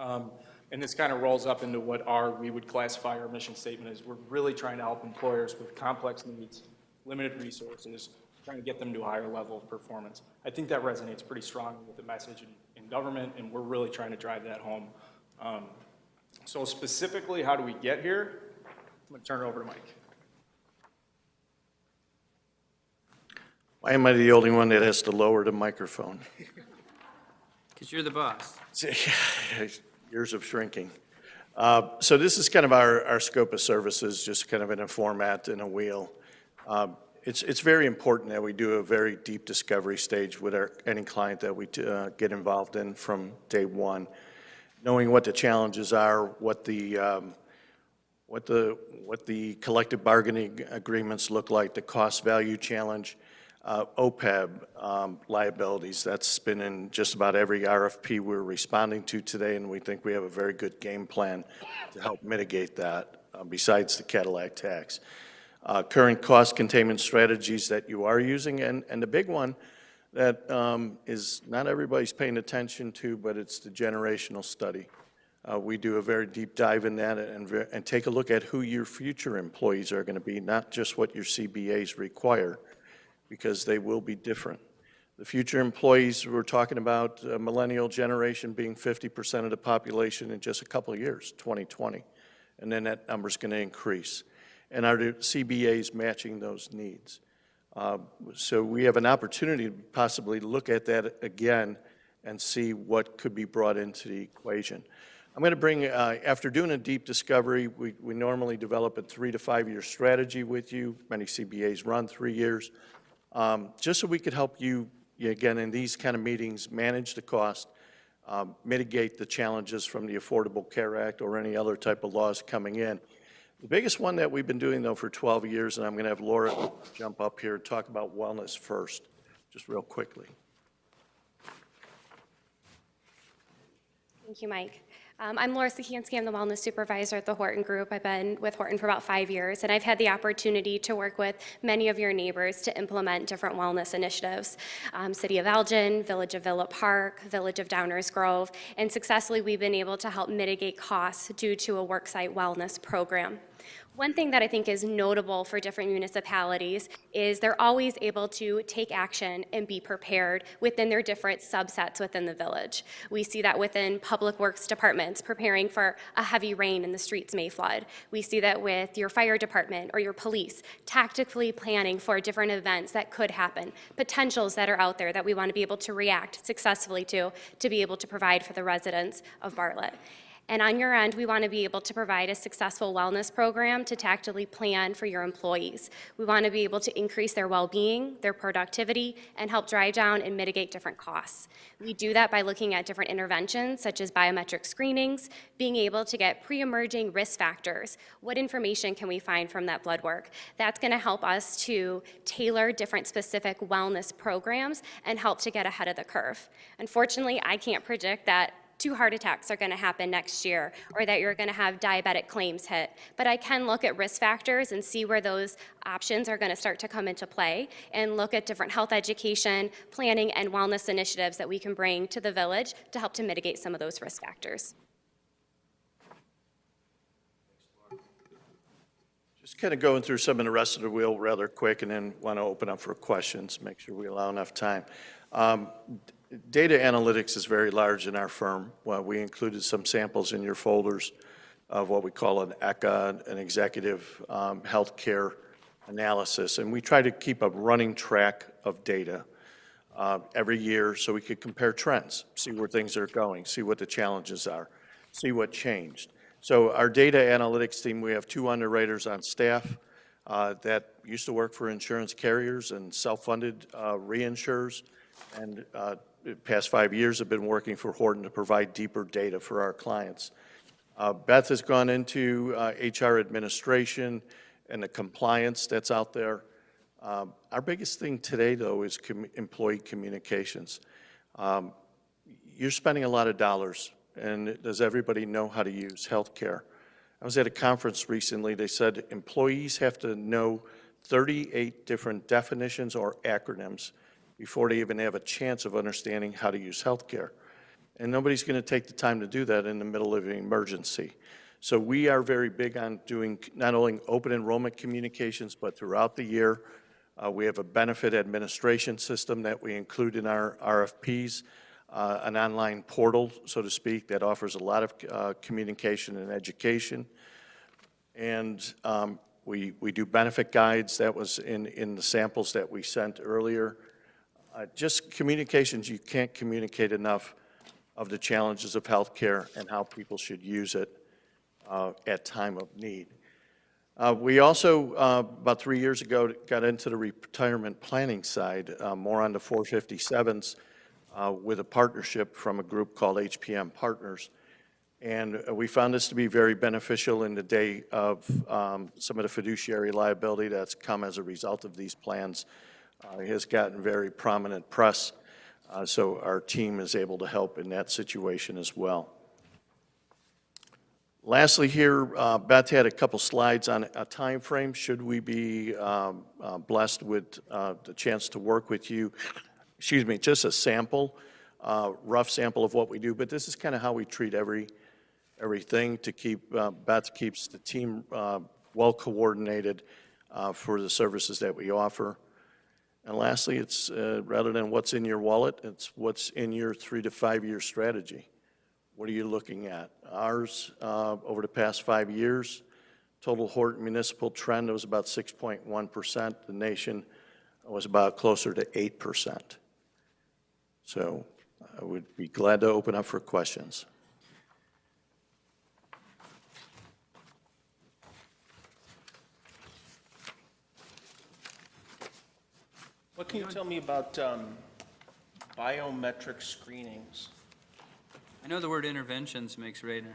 And this kind of rolls up into what we would classify our mission statement as. We're really trying to help employers with complex needs, limited resources, trying to get them to a higher level of performance. I think that resonates pretty strongly with the message in government, and we're really trying to drive that home. So specifically, how do we get here? I'm going to turn it over to Mike. Why am I the only one that has to lower the microphone? Because you're the boss. Years of shrinking. So this is kind of our scope of services, just kind of in a format and a wheel. It's very important that we do a very deep discovery stage with any client that we get involved in from day one, knowing what the challenges are, what the collective bargaining agreements look like, the cost value challenge. OPEB liabilities. That's been in just about every RFP we're responding to today, and we think we have a very good game plan to help mitigate that, besides the Cadillac tax. Current cost containment strategies that you are using, and the big one that is not everybody's paying attention to, but it's the generational study. We do a very deep dive in that and take a look at who your future employees are going to be, not just what your CBAs require, because they will be different. The future employees, we're talking about a millennial generation being 50% of the population in just a couple of years, 2020, and then that number's going to increase. And are the CBAs matching those needs? So we have an opportunity to possibly look at that again and see what could be brought into the equation. I'm going to bring, after doing a deep discovery, we normally develop a 3 to 5 year strategy with you. Many CBAs run 3 years. Just so we could help you, again, in these kind of meetings, manage the cost, mitigate the challenges from the Affordable Care Act or any other type of laws coming in. The biggest one that we've been doing, though, for 12 years, and I'm going to have Laura jump up here and talk about wellness first, just real quickly. Thank you, Mike. I'm Laura Sikansky. I'm the wellness supervisor at the Horton Group. I've been with Horton for about 5 years, and I've had the opportunity to work with many of your neighbors to implement different wellness initiatives. City of Elgin, Village of Villa Park, Village of Downers Grove, and successfully we've been able to help mitigate costs due to a worksite wellness program. One thing that I think is notable for different municipalities is they're always able to take action and be prepared within their different subsets within the village. We see that within public works departments preparing for a heavy rain and the streets may flood. We see that with your fire department or your police tactically planning for different events that could happen, potentials that are out there that we want to be able to react successfully to be able to provide for the residents of Bartlett. And on your end, we want to be able to provide a successful wellness program to tactically plan for your employees. We want to be able to increase their well-being, their productivity, and help drive down and mitigate different costs. We do that by looking at different interventions, such as biometric screenings, being able to get pre-emerging risk factors. What information can we find from that blood work? That's going to help us to tailor different specific wellness programs and help to get ahead of the curve. Unfortunately, I can't predict that 2 heart attacks are going to happen next year or that you're going to have diabetic claims hit. But I can look at risk factors and see where those options are going to start to come into play and look at different health education, planning, and wellness initiatives that we can bring to the village to help to mitigate some of those risk factors. Just kind of going through some of the rest of the wheel rather quick and then want to open up for questions, make sure we allow enough time. Data analytics is very large in our firm. Well, we included some samples in your folders of what we call an ECA, an executive healthcare analysis. And we try to keep a running track of data every year so we could compare trends, see where things are going, see what the challenges are, see what changed. So our data analytics team, we have 2 underwriters on staff that used to work for insurance carriers and self-funded reinsurers, and the past 5 years have been working for Horton to provide deeper data for our clients. Beth has gone into HR administration and the compliance that's out there. Our biggest thing today, though, is employee communications. You're spending a lot of dollars, and does everybody know how to use healthcare? I was at a conference recently. They said employees have to know 38 different definitions or acronyms before they even have a chance of understanding how to use healthcare. And nobody's going to take the time to do that in the middle of an emergency. So we are very big on doing not only open enrollment communications, but throughout the year. We have a benefit administration system that we include in our RFPs, an online portal, so to speak, that offers a lot of communication and education. And we do benefit guides. That was in the samples that we sent earlier. Just communications, you can't communicate enough of the challenges of healthcare and how people should use it at time of need. We also, about 3 years ago, got into the retirement planning side, more on the 457s, with a partnership from a group called HPM Partners. And we found this to be very beneficial in the day of some of the fiduciary liability that's come as a result of these plans has gotten very prominent press, so our team is able to help in that situation as well. Lastly here, Beth had a couple slides on a time frame. Should we be blessed with the chance to work with you, excuse me, just a sample, rough sample of what we do, but this is kind of how we treat everything to keep, Beth keeps the team well coordinated for the services that we offer. And lastly, it's rather than what's in your wallet, it's what's in your 3 to 5 year strategy. What are you looking at? Ours, over the past 5 years, total Horton municipal trend was about 6.1%. The nation was about closer to 8%. So I would be glad to open up for questions. What can you tell me about biometric screenings? I know the word interventions makes Rana.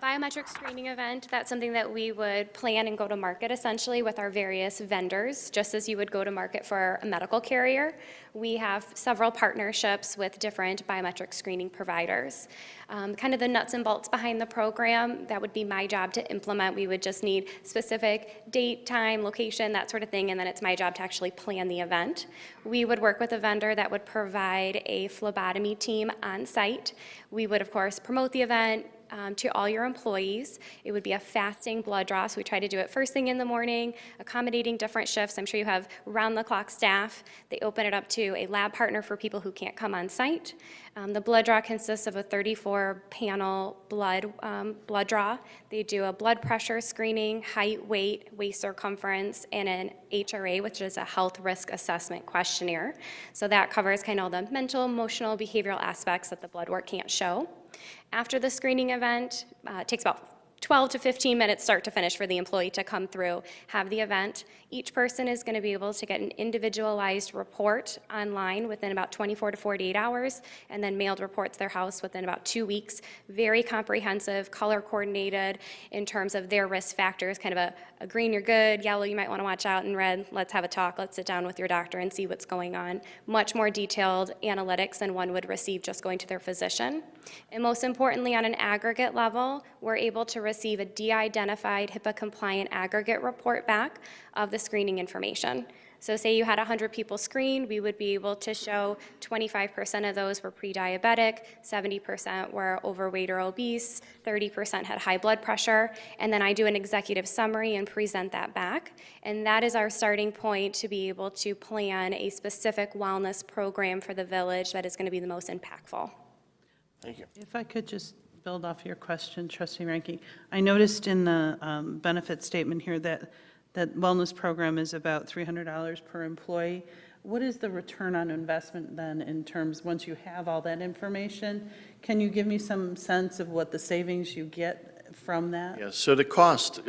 Biometric screening event, that's something that we would plan and go to market essentially with our various vendors, just as you would go to market for a medical carrier. We have several partnerships with different biometric screening providers. Kind of the nuts and bolts behind the program, that would be my job to implement. We would just need specific date, time, location, that sort of thing, and then it's my job to actually plan the event. We would work with a vendor that would provide a phlebotomy team on site. We would, of course, promote the event to all your employees. It would be a fasting blood draw, so we try to do it first thing in the morning, accommodating different shifts. I'm sure you have round-the-clock staff. They open it up to a lab partner for people who can't come on site. The blood draw consists of a 34-panel blood draw. They do a blood pressure screening, height, weight, waist circumference, and an HRA, which is a health risk assessment questionnaire. So that covers kind of all the mental, emotional, behavioral aspects that the blood work can't show. After the screening event, it takes about 12 to 15 minutes start to finish for the employee to come through, have the event. Each person is going to be able to get an individualized report online within about 24 to 48 hours, and then mailed reports to their house within about 2 weeks. Very comprehensive, color coordinated in terms of their risk factors, kind of a green, you're good, yellow, you might want to watch out, and red, let's have a talk, let's sit down with your doctor and see what's going on. Much more detailed analytics than one would receive just going to their physician. And most importantly, on an aggregate level, we're able to receive a de-identified HIPAA-compliant aggregate report back of the screening information. So say you had 100 people screened, we would be able to show 25% of those were pre-diabetic, 70% were overweight or obese, 30% had high blood pressure, and then I do an executive summary and present that back. And that is our starting point to be able to plan a specific wellness program for the village that is going to be the most impactful. Thank you. If I could just build off your question, Trustee Ranky. I noticed in the benefit statement here that wellness program is about $300 per employee. What is the return on investment then in terms, once you have all that information? Can you give me some sense of what the savings you get from that? Yeah, so the cost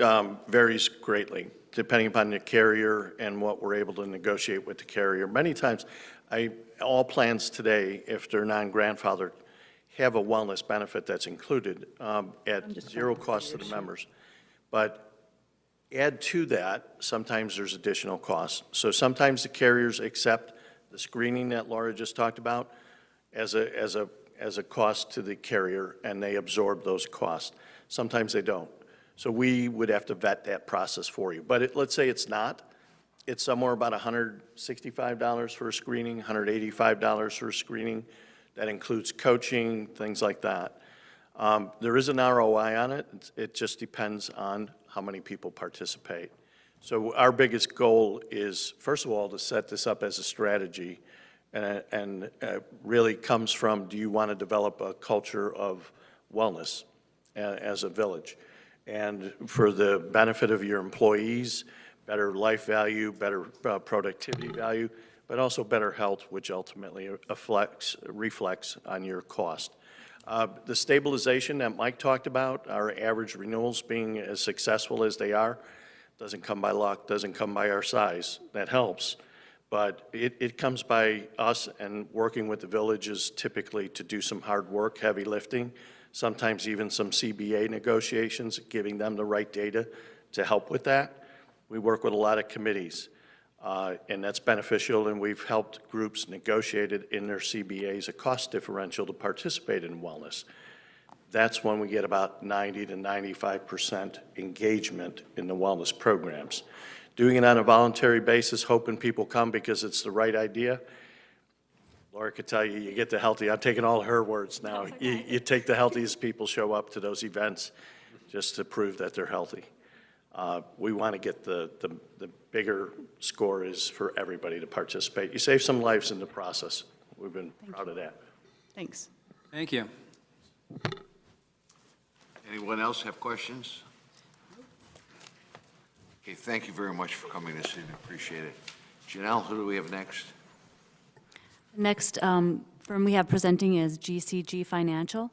varies greatly depending upon the carrier and what we're able to negotiate with the carrier. Many times, all plans today, if they're non-grandfathered, have a wellness benefit that's included at zero cost to the members. But add to that, sometimes there's additional costs. So sometimes the carriers accept the screening that Laura just talked about as a cost to the carrier, and they absorb those costs. Sometimes they don't. So we would have to vet that process for you. But let's say it's not. It's somewhere about $165 for a screening, $185 for a screening. That includes coaching, things like that. There is an ROI on it. It just depends on how many people participate. So our biggest goal is, first of all, to set this up as a strategy, and really comes from, do you want to develop a culture of wellness as a village? And for the benefit of your employees, better life value, better productivity value, but also better health, which ultimately reflects on your cost. The stabilization that Mike talked about, our average renewals being as successful as they are, doesn't come by luck, doesn't come by our size. That helps. But it comes by us and working with the villages typically to do some hard work, heavy lifting, sometimes even some CBA negotiations, giving them the right data to help with that. We work with a lot of committees, and that's beneficial, and we've helped groups negotiate it in their CBAs a cost differential to participate in wellness. That's when we get about 90 to 95% engagement in the wellness programs. Doing it on a voluntary basis, hoping people come because it's the right idea. Laura could tell you, you get the healthy, I'm taking all her words now. You take the healthiest people show up to those events just to prove that they're healthy. We want to get the bigger score is for everybody to participate. You save some lives in the process. We've been proud of that. Thanks. Thank you. Anyone else have questions? Okay, thank you very much for coming this evening. Appreciate it. Janelle, who do we have next? Next firm we have presenting is GCG Financial.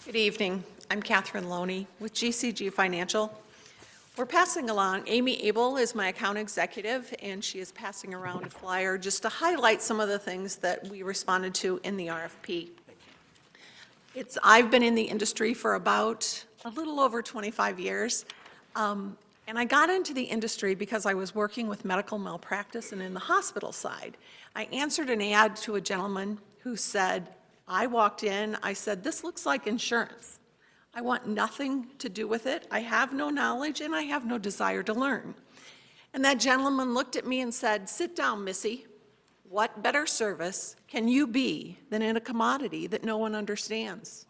Good evening. I'm Catherine Loney with GCG Financial. We're passing along, Amy Abel is my account executive, and she is passing around a flyer just to highlight some of the things that we responded to in the RFP. I've been in the industry for about a little over 25 years, and I got into the industry because I was working with medical malpractice and in the hospital side. I answered an ad to a gentleman who said, I walked in, I said, this looks like insurance. I want nothing to do with it. I have no knowledge and I have no desire to learn. And that gentleman looked at me and said, sit down, Missy. What better service can you be than in a commodity that no one understands?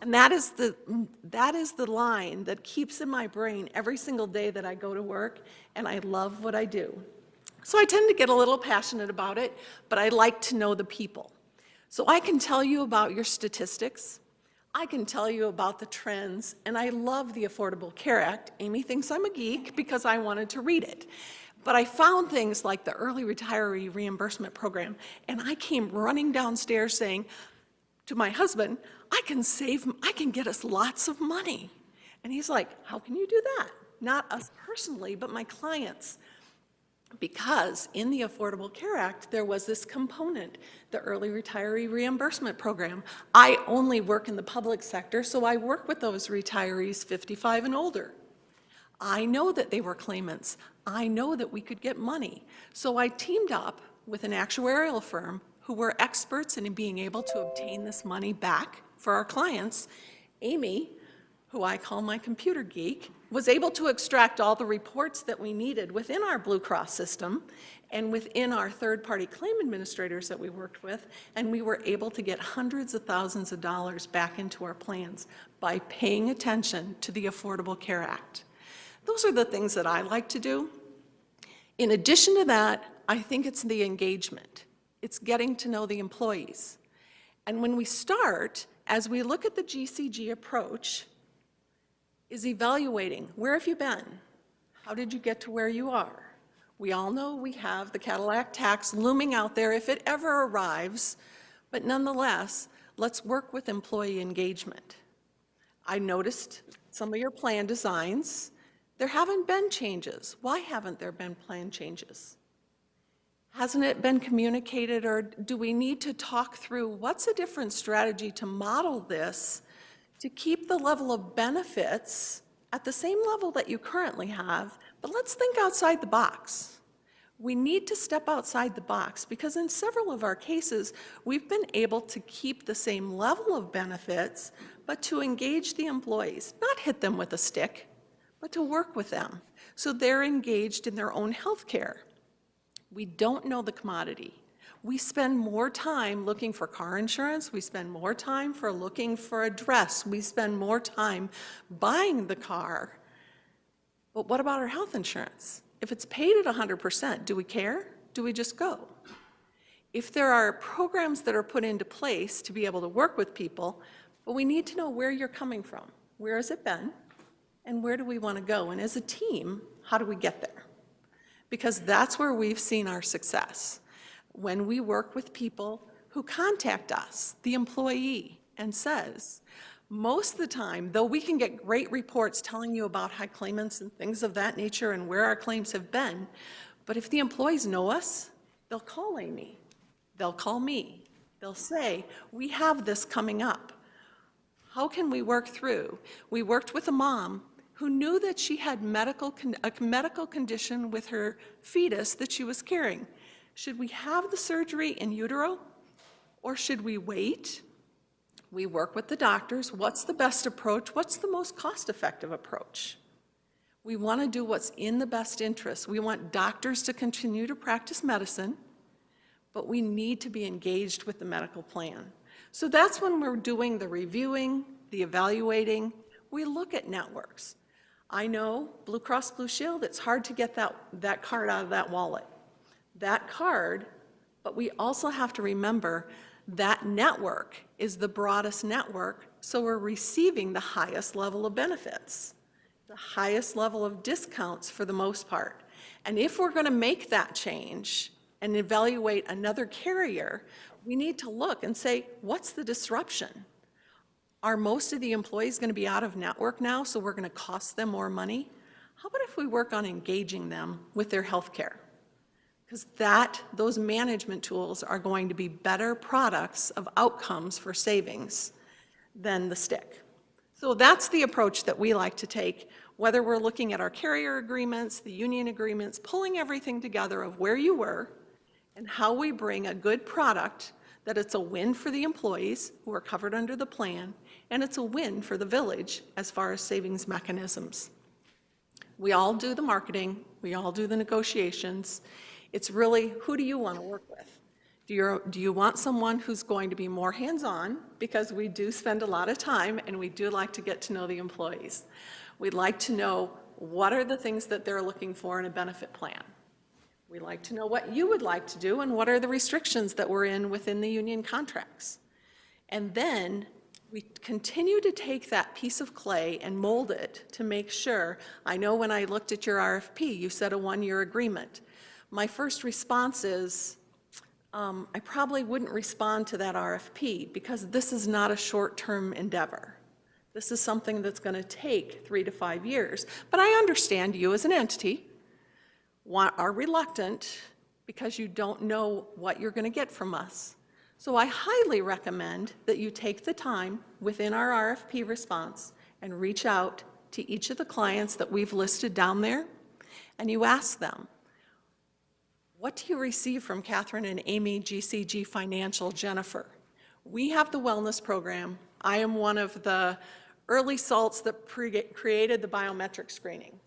And that is the line that keeps in my brain every single day that I go to work, and I love what I do. So I tend to get a little passionate about it, but I like to know the people. So I can tell you about your statistics, I can tell you about the trends, and I love the Affordable Care Act. Amy thinks I'm a geek because I wanted to read it. But I found things like the Early Retiree Reimbursement Program, and I came running downstairs saying to my husband, I can get us lots of money. And he's like, how can you do that? Not us personally, but my clients. Because in the Affordable Care Act, there was this component, the Early Retiree Reimbursement Program. I only work in the public sector, so I work with those retirees 55 and older. I know that they were claimants. I know that we could get money. So I teamed up with an actuarial firm who were experts in being able to obtain this money back for our clients. Amy, who I call my computer geek, was able to extract all the reports that we needed within our Blue Cross system and within our third-party claim administrators that we worked with, and we were able to get hundreds of thousands of dollars back into our plans by paying attention to the Affordable Care Act. Those are the things that I like to do. In addition to that, I think it's the engagement. It's getting to know the employees. And when we start, as we look at the GCG approach, is evaluating, where have you been? How did you get to where you are? We all know we have the Cadillac tax looming out there if it ever arrives, but nonetheless, let's work with employee engagement. I noticed some of your plan designs. There haven't been changes. Why haven't there been plan changes? Hasn't it been communicated, or do we need to talk through what's a different strategy to model this to keep the level of benefits at the same level that you currently have, but let's think outside the box. We need to step outside the box because in several of our cases, we've been able to keep the same level of benefits, but to engage the employees, not hit them with a stick, but to work with them so they're engaged in their own health care. We don't know the commodity. We spend more time looking for car insurance, we spend more time for looking for a dress, we spend more time buying the car. But what about our health insurance? If it's paid at 100%, do we care? Do we just go? If there are programs that are put into place to be able to work with people, but we need to know where you're coming from. Where has it been? And where do we want to go? And as a team, how do we get there? Because that's where we've seen our success. When we work with people who contact us, the employee, and says, most of the time, though we can get great reports telling you about high claimants and things of that nature and where our claims have been, but if the employees know us They'll call Amy. They'll call me. They'll say, we have this coming up. How can we work through? We worked with a mom who knew that she had a medical condition with her fetus that she was carrying. Should we have the surgery in utero, or should we wait? We work with the doctors. What's the best approach? What's the most cost-effective approach? We want to do what's in the best interest. We want doctors to continue to practice medicine, but we need to be engaged with the medical plan. So that's when we're doing the reviewing, the evaluating. We look at networks. I know Blue Cross Blue Shield, it's hard to get that card out of that wallet. That card, but we also have to remember that network is the broadest network, so we're receiving the highest level of benefits, the highest level of discounts for the most part. And if we're going to make that change and evaluate another carrier, we need to look and say, what's the disruption? Are most of the employees going to be out of network now, so we're going to cost them more money? How about if we work on engaging them with their health care? Because those management tools are going to be better products of outcomes for savings than the stick. So that's the approach that we like to take, whether we're looking at our carrier agreements, the union agreements, pulling everything together of where you were and how we bring a good product that it's a win for the employees who are covered under the plan, and it's a win for the village as far as savings mechanisms. We all do the marketing, we all do the negotiations. It's really, who do you want to work with? Do you want someone who's going to be more hands-on, because we do spend a lot of time and we do like to get to know the employees. We'd like to know what are the things that they're looking for in a benefit plan. We like to know what you would like to do and what are the restrictions that we're in within the union contracts. And then we continue to take that piece of clay and mold it to make sure. I know when I looked at your RFP, you said a 1-year agreement. My first response is, I probably wouldn't respond to that RFP because this is not a short-term endeavor. This is something that's going to take 3 to 5 years. But I understand you as an entity are reluctant because you don't know what you're going to get from us. So I highly recommend that you take the time within our RFP response and reach out to each of the clients that we've listed down there, and you ask them, what do you receive from Catherine and Amy, GCG Financial, Jennifer? We have the wellness program. I am one of the early salts that created the biometric screening.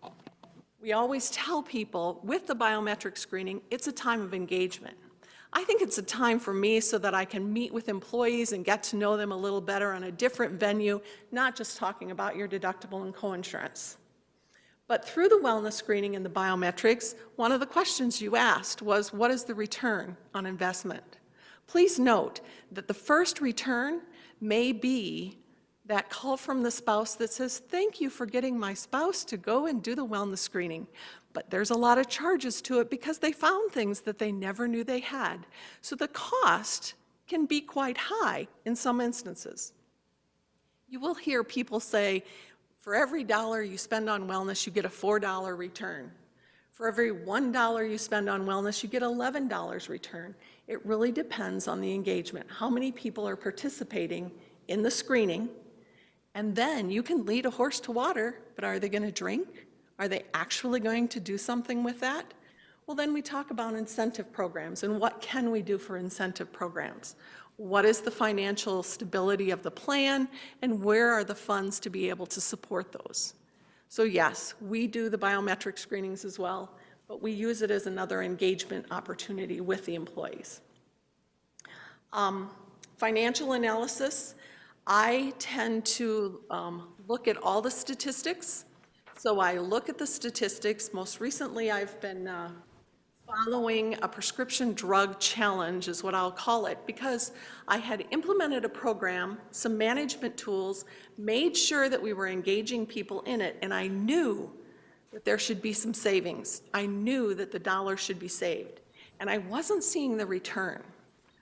We always tell people with the biometric screening, it's a time of engagement. I think it's a time for me so that I can meet with employees and get to know them a little better on a different venue, not just talking about your deductible and coinsurance. But through the wellness screening and the biometrics, one of the questions you asked was, what is the return on investment? Please note that the first return may be that call from the spouse that says, thank you for getting my spouse to go and do the wellness screening. But there's a lot of charges to it because they found things that they never knew they had. So the cost can be quite high in some instances. You will hear people say, for every $1 you spend on wellness, you get a $4 return. For every $1 you spend on wellness, you get $11 return. It really depends on the engagement. How many people are participating in the screening? And then you can lead a horse to water, but are they going to drink? Are they actually going to do something with that? Well, then we talk about incentive programs and what can we do for incentive programs? What is the financial stability of the plan, and where are the funds to be able to support those? So yes, we do the biometric screenings as well, but we use it as another engagement opportunity with the employees. Financial analysis, I tend to look at all the statistics. So I look at the statistics. Most recently, I've been following a prescription drug challenge is what I'll call it, because I had implemented a program, some management tools, made sure that we were engaging people in it, and I knew that there should be some savings. I knew that the dollar should be saved, and I wasn't seeing the return.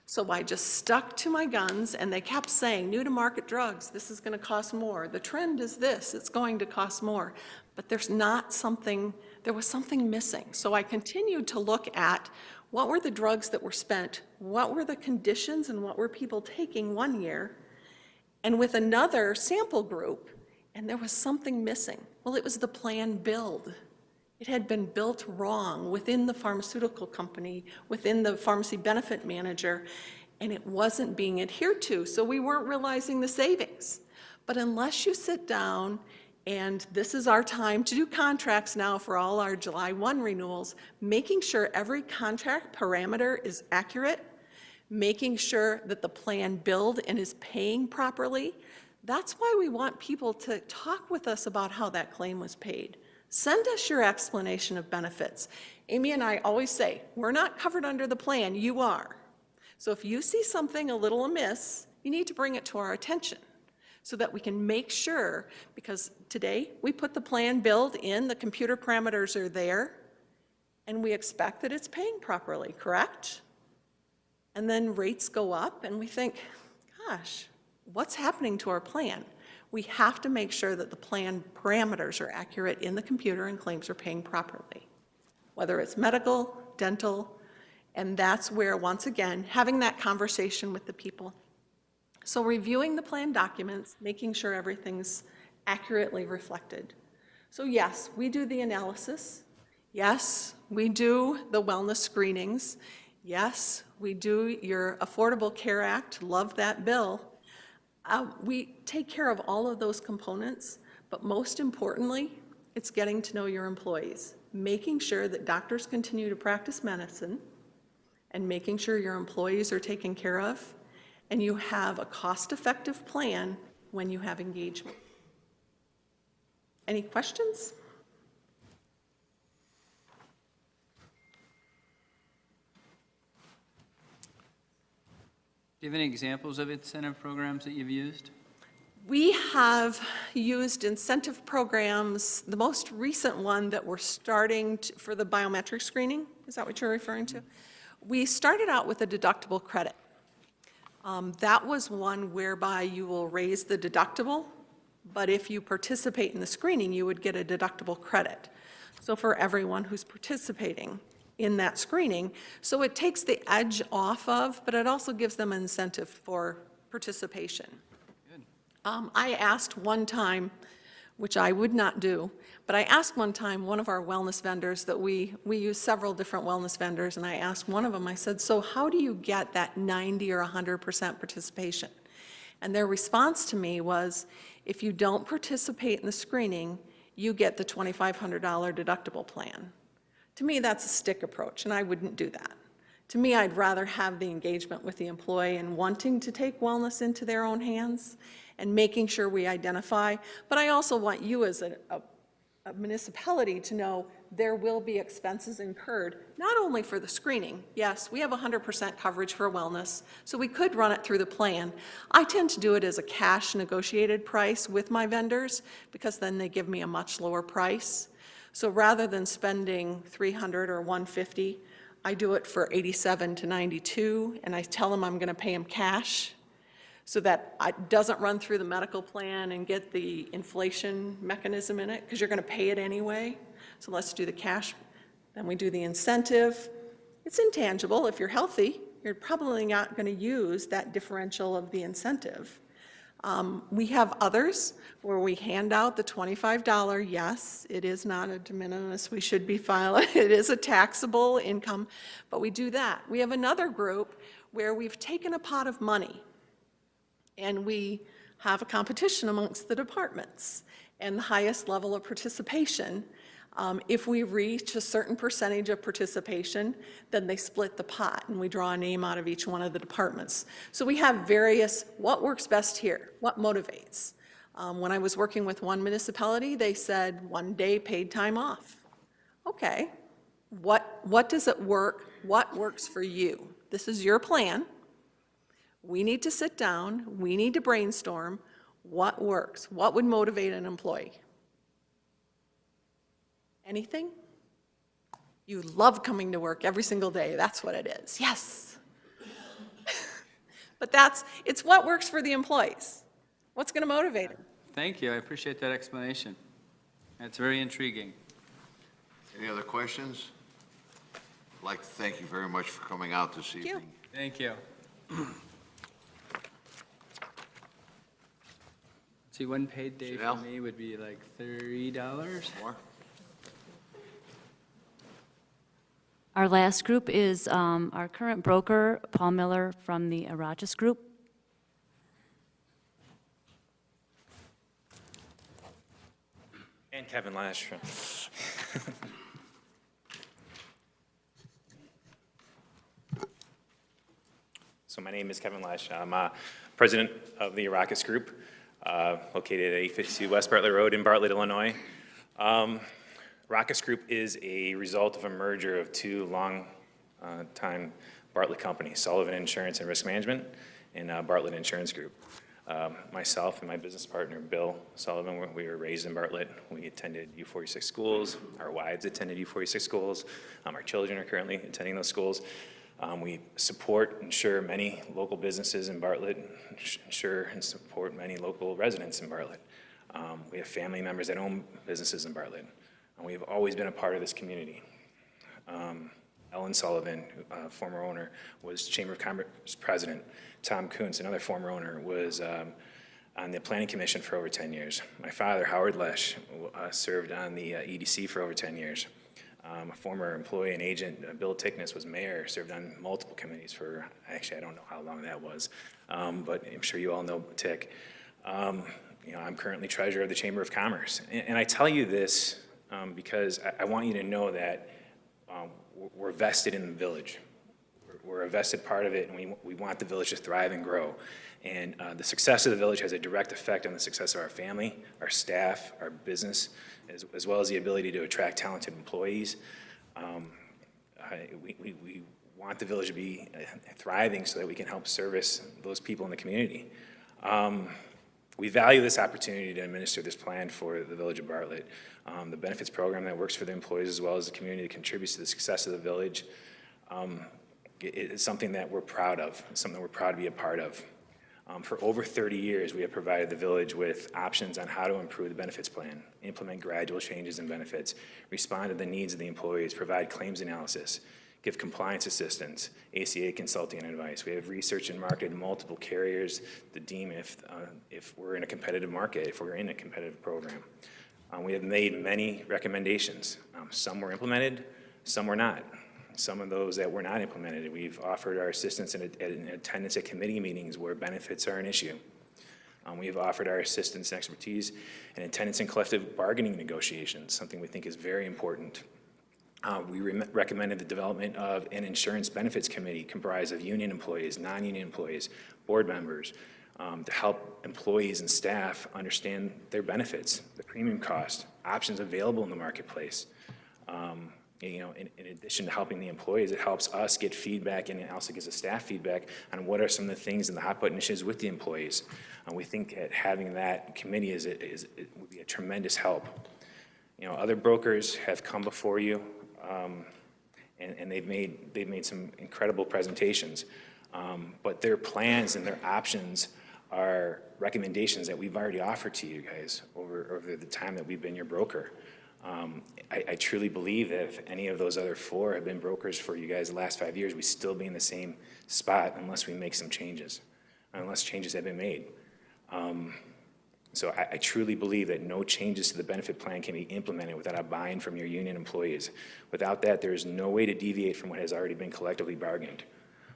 So I just stuck to my guns, and they kept saying, new to market drugs, this is going to cost more. The trend is this, it's going to cost more. But there was something missing. So I continued to look at What were the drugs that were spent? What were the conditions and what were people taking one year? And with another sample group, and there was something missing. Well, it was the plan build. It had been built wrong within the pharmaceutical company, within the pharmacy benefit manager, and it wasn't being adhered to, so we weren't realizing the savings. But unless you sit down, and this is our time to do contracts now for all our July 1 renewals, making sure every contract parameter is accurate, making sure that the plan build and is paying properly. That's why we want people to talk with us about how that claim was paid. Send us your explanation of benefits. Amy and I always say, we're not covered under the plan, you are. So if you see something a little amiss, you need to bring it to our attention so that we can make sure, because today we put the plan build in, the computer parameters are there, and we expect that it's paying properly, correct? And then rates go up and we think, gosh, what's happening to our plan? We have to make sure that the plan parameters are accurate in the computer and claims are paying properly, whether it's medical, dental, and that's where, once again, having that conversation with the people. So reviewing the plan documents, making sure everything's accurately reflected. So yes, we do the analysis. Yes, we do the wellness screenings. Yes, we do your Affordable Care Act, love that bill. We take care of all of those components, but most importantly, it's getting to know your employees, making sure that doctors continue to practice medicine, and making sure your employees are taken care of, and you have a cost-effective plan when you have engagement. Any questions? Do you have any examples of incentive programs that you've used? We have used incentive programs. The most recent one that we're starting for the biometric screening, is that what you're referring to? We started out with a deductible credit. That was one whereby you will raise the deductible, but if you participate in the screening, you would get a deductible credit. So for everyone who's participating in that screening, so it takes the edge off of, but it also gives them an incentive for participation. Good. I asked one time, which I would not do, but I asked one time one of our wellness vendors that we use several different wellness vendors, and I asked one of them, I said, so how do you get that 90 or 100% participation? And their response to me was, if you don't participate in the screening, you get the $2,500 deductible plan. To me, that's a stick approach, and I wouldn't do that. To me, I'd rather have the engagement with the employee and wanting to take wellness into their own hands and making sure we identify. But I also want you as a municipality to know there will be expenses incurred, not only for the screening. Yes, we have 100% coverage for wellness, so we could run it through the plan. I tend to do it as a cash negotiated price with my vendors because then they give me a much lower price. So rather than spending $300 or $150, I do it for $87 to $92, and I tell them I'm going to pay them cash so that it doesn't run through the medical plan and get the inflation mechanism in it, because you're going to pay it anyway. So let's do the cash. Then we do the incentive. It's intangible. If you're healthy, you're probably not going to use that differential of the incentive. We have others where we hand out the $25. Yes, it is not a de minimis. We should be filing. It is a taxable income, but we do that. We have another group where we've taken a pot of money and we have a competition amongst the departments and the highest level of participation. If we reach a certain percentage of participation, then they split the pot and we draw a name out of each one of the departments. So we have various, what works best here, what motivates. When I was working with one municipality, they said 1 day paid time off. Okay, what does it work? What works for you? This is your plan. We need to sit down, we need to brainstorm what works, what would motivate an employee. Anything? You love coming to work every single day. That's what it is. Yes. But it's what works for the employees. What's going to motivate them? Thank you. I appreciate that explanation. It's very intriguing. Any other questions? I'd like to thank you very much for coming out this evening. Thank you. See, one paid day for Janelle? me would be like $30. More? Our last group is our current broker, Paul Miller from the Aratus Group. And Kevin Lash from. So my name is Kevin Lash. I'm president of the Arrakis Group, located at 852 West Bartlett Road in Bartlett, Illinois. Arrakis Group is a result of a merger of two long-time Bartlett companies, Sullivan Insurance and Risk Management and Bartlett Insurance Group. Myself and my business partner, Bill Sullivan, we were raised in Bartlett. We attended U46 schools. Our wives attended U46 schools. Our children are currently attending those schools. We support and insure many local businesses in Bartlett, insure and support many local residents in Bartlett. We have family members that own businesses in Bartlett. And we've always been a part of this community. Ellen Sullivan, former owner, was Chamber of Commerce president. Tom Kuntz, another former owner, was on the Planning Commission for over 10 years. My father, Howard Lesh, served on the EDC for over 10 years. A former employee and agent, Bill Tickness, was mayor, served on multiple committees for, actually, I don't know how long that was, but I'm sure you all know Tick. You know, I'm currently treasurer of the Chamber of Commerce. And I tell you this because I want you to know that we're vested in the village. We're a vested part of it, and we want the village to thrive and grow. And the success of the village has a direct effect on the success of our family, our staff, our business, as well as the ability to attract talented employees. We want the village to be thriving so that we can help service those people in the community. We value this opportunity to administer this plan for the village of Bartlett. The benefits program that works for the employees as well as the community that contributes to the success of the village. It's something that we're proud of, something we're proud to be a part of. For over 30 years, we have provided the village with options on how to improve the benefits plan, implement gradual changes in benefits, respond to the needs of the employees, provide claims analysis, give compliance assistance, ACA consulting and advice. We have researched and marketed multiple carriers to deem if we're in a competitive market, if we're in a competitive program. We have made many recommendations. Some were implemented, some were not. Some of those that were not implemented, we've offered our assistance in attendance at committee meetings where benefits are an issue. We've offered our assistance and expertise in attendance in collective bargaining negotiations, something we think is very important. We recommended the development of an insurance benefits committee comprised of union employees, non-union employees, board members, to help employees and staff understand their benefits, the premium cost, options available in the marketplace. You know, in addition to helping the employees, it helps us get feedback, and it also gives the staff feedback on what are some of the things in the hot button issues with the employees. We think that having that committee would be a tremendous help. You know, other brokers have come before you, and they've made some incredible presentations, but their plans and their options are recommendations that we've already offered to you guys over the time that we've been your broker. I truly believe that if any of those other four have been brokers for you guys the last 5 years, we still be in the same spot unless we make some changes, unless changes have been made. So I truly believe that no changes to the benefit plan can be implemented without a buy-in from your union employees. Without that, there is no way to deviate from what has already been collectively bargained.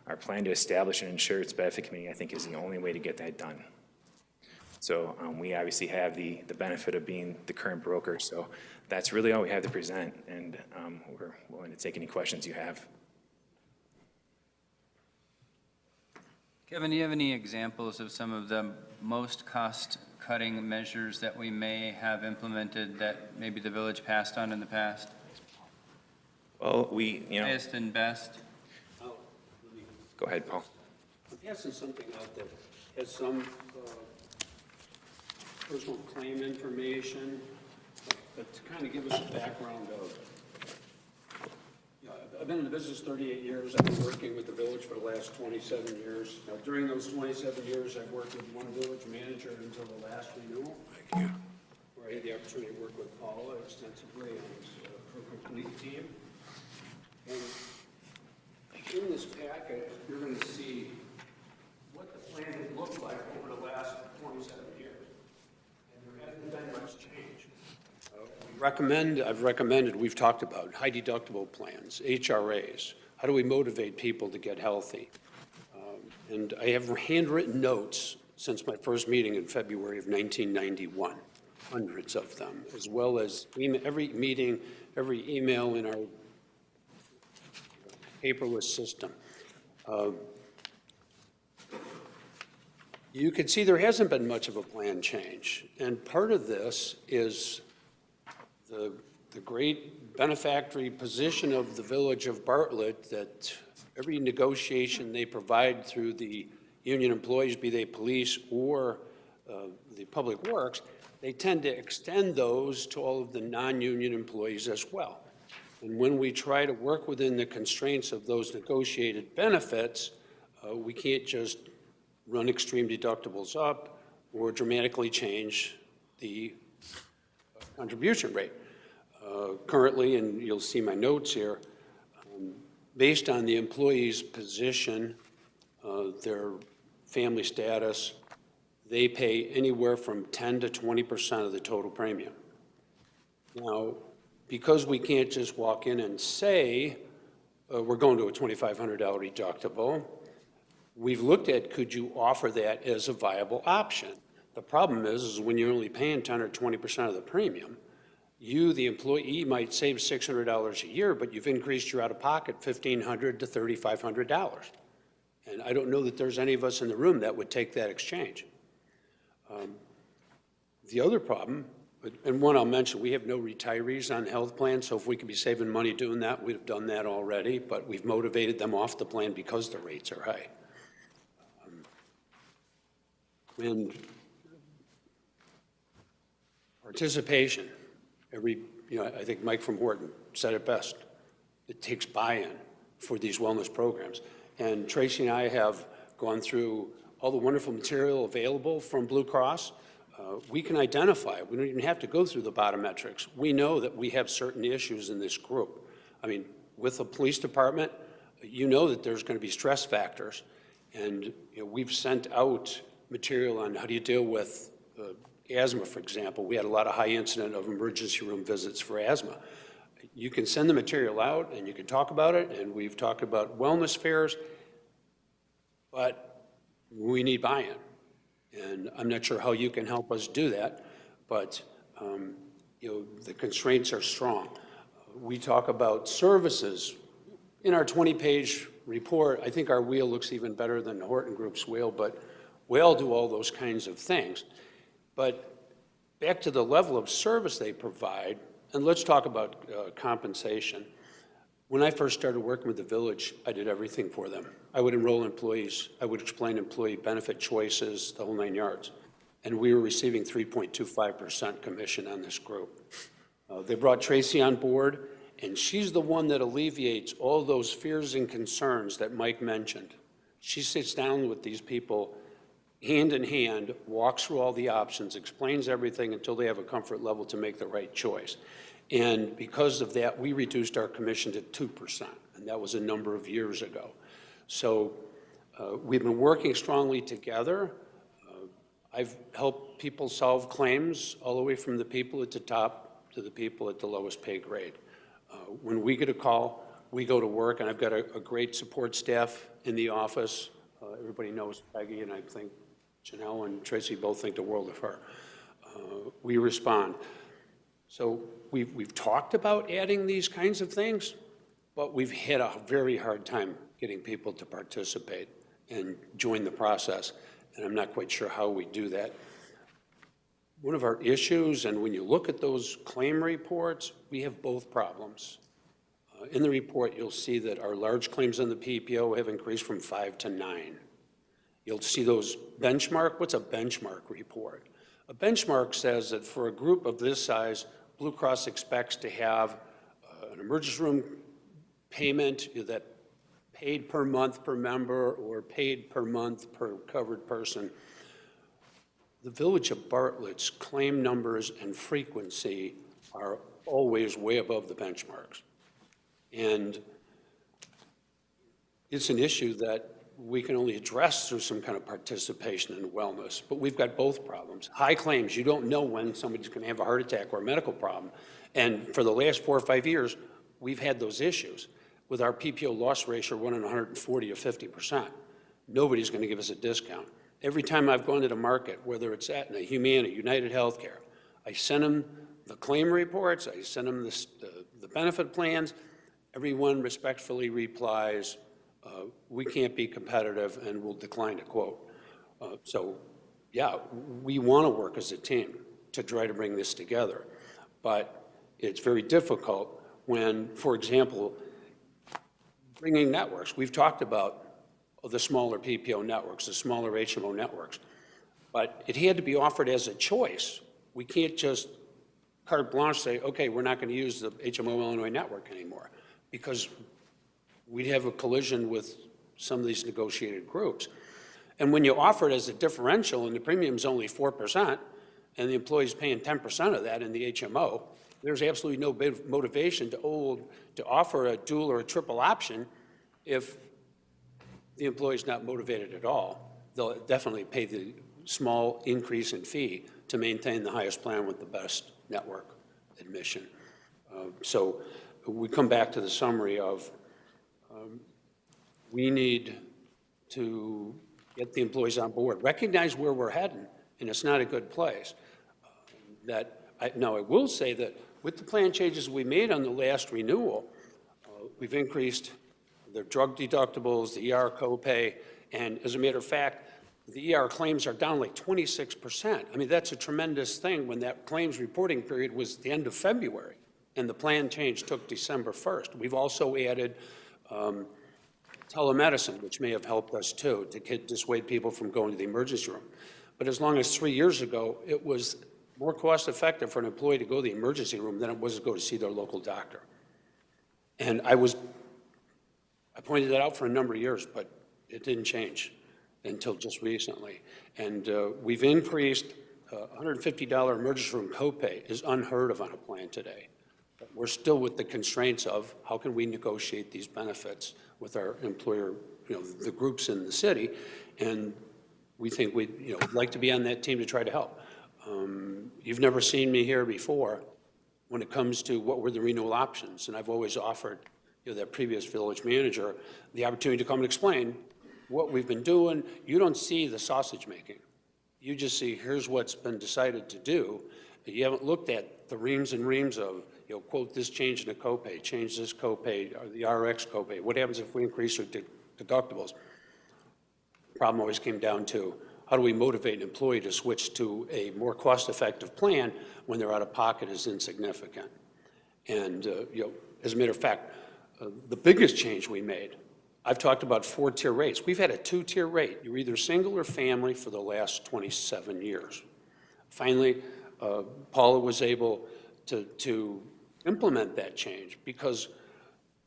Our plan to establish an insurance benefit committee, I think, is the only way to get that done. So we obviously have the benefit of being the current broker. So that's really all we have to present, and we're willing to take any questions you have. Kevin, do you have any examples of some of the most cost-cutting measures that we may have implemented that maybe the village passed on in the past? Well, highest and best. Go ahead, Paul. I'm passing something out that has some personal claim information, but to kind of give us a background of, I've been in the business 38 years. I've been working with the village for the last 27 years. Now, during those 27 years, I've worked with one village manager until the last renewal. Thank you. Where I had the opportunity to work with Paula extensively on his complete team. And this packet, you're going to see what the plan had looked like over the last 27 years. And there hasn't been much change. I've recommended, we've talked about high deductible plans, HRAs. How do we motivate people to get healthy? And I have handwritten notes since my first meeting in February of 1991, hundreds of them, as well as every meeting, every email in our paperless system. You can see there hasn't been much of a plan change. And part of this is the great benefactory position of the Village of Bartlett that every negotiation they provide through the union employees, be they police or the public works, they tend to extend those to all of the non-union employees as well. And when we try to work within the constraints of those negotiated benefits, we can't just run extreme deductibles up or dramatically change the contribution rate. Currently, and you'll see my notes here, based on the employee's position, their family status, they pay anywhere from 10 to 20% of the total premium. Now, because we can't just walk in and say, we're going to a $2,500 deductible, we've looked at, could you offer that as a viable option? The problem is when you're only paying 10 or 20% of the premium, you, the employee, might save $600 a year, but you've increased your out-of-pocket $1,500 to $3,500. And I don't know that there's any of us in the room that would take that exchange. The other problem, and one I'll mention, we have no retirees on health plans, so if we could be saving money doing that, we'd have done that already, but we've motivated them off the plan because the rates are high. And participation. I think Mike from Horton said it best. It takes buy-in for these wellness programs. And Tracy and I have gone through all the wonderful material available from Blue Cross. We can identify, we don't even have to go through the bottometrics. We know that we have certain issues in this group. I mean, with the police department, you know that there's going to be stress factors. And we've sent out material on how do you deal with asthma, for example. We had a lot of high incident of emergency room visits for asthma. You can send the material out and you can talk about it, and we've talked about wellness fairs, but we need buy-in. And I'm not sure how you can help us do that, but the constraints are strong. We talk about services. In our 20-page report, I think our wheel looks even better than the Horton Group's wheel, but we all do all those kinds of things. But back to the level of service they provide, and let's talk about compensation. When I first started working with the village, I did everything for them. I would enroll employees. I would explain employee benefit choices, the whole 9 yards. And we were receiving 3.25% commission on this group. They brought Tracy on board, and she's the one that alleviates all those fears and concerns that Mike mentioned. She sits down with these people hand in hand, walks through all the options, explains everything until they have a comfort level to make the right choice. And because of that, we reduced our commission to 2%, and that was a number of years ago. So we've been working strongly together. I've helped people solve claims all the way from the people at the top to the people at the lowest pay grade. When we get a call, we go to work, and I've got a great support staff in the office. Everybody knows Peggy, and I think Janelle and Tracy both think the world of her. We respond. So we've talked about adding these kinds of things, but we've had a very hard time getting people to participate and join the process, and I'm not quite sure how we do that. One of our issues, and when you look at those claim reports, we have both problems. In the report, you'll see that our large claims on the PPO have increased from 5 to 9. You'll see those benchmark. What's a benchmark report? A benchmark says that for a group of this size, Blue Cross expects to have an emergency room payment that paid per month per member or paid per month per covered person. The Village of Bartlett's claim numbers and frequency are always way above the benchmarks. And it's an issue that we can only address through some kind of participation in wellness. But we've got both problems. High claims, you don't know when somebody's going to have a heart attack or a medical problem. And for the last 4 or 5 years, we've had those issues with our PPO loss ratio running 140 to 50%. Nobody's going to give us a discount. Every time I've gone to the market, whether it's Aetna, Humana, United Healthcare, I send them the claim reports, I send them the benefit plans. Everyone respectfully replies, we can't be competitive and will decline to quote. So, yeah, we want to work as a team to try to bring this together. But it's very difficult when, for example, bringing networks. We've talked about the smaller PPO networks, the smaller HMO networks, but it had to be offered as a choice. We can't just carte blanche say, okay, we're not going to use the HMO Illinois network anymore, because we'd have a collision with some of these negotiated groups. And when you offer it as a differential and the premium's only 4%, and the employee's paying 10% of that in the HMO, there's absolutely no motivation to offer a dual or a triple option if the employee's not motivated at all. They'll definitely pay the small increase in fee to maintain the highest plan with the best network admission. So we come back to the summary of we need to get the employees on board, recognize where we're heading, and it's not a good place. Now, I will say that with the plan changes we made on the last renewal, we've increased the drug deductibles, the ER copay, and as a matter of fact, the ER claims are down like 26%. I mean, that's a tremendous thing when that claims reporting period was the end of February, and the plan change took December 1st. We've also added telemedicine, which may have helped us too, to dissuade people from going to the emergency room. But as long as 3 years ago, it was more cost effective for an employee to go to the emergency room than it was to go to see their local doctor. And I pointed that out for a number of years, but it didn't change until just recently. And we've increased $150 emergency room copay is unheard of on a plan today. But we're still with the constraints of how can we negotiate these benefits with our employer, the groups in the city, and we think we'd like to be on that team to try to help. You've never seen me here before when it comes to what were the renewal options, and I've always offered that previous village manager the opportunity to come and explain what we've been doing. You don't see the sausage making. You just see here's what's been decided to do. You haven't looked at the reams and reams of, quote, this change in the copay, change this copay, or the RX copay. What happens if we increase our deductibles? The problem always came down to how do we motivate an employee to switch to a more cost-effective plan when their out-of-pocket is insignificant? And, as a matter of fact, the biggest change we made, I've talked about 4-tier rates. We've had a 2-tier rate. You're either single or family for the last 27 years. Finally, Paula was able to implement that change because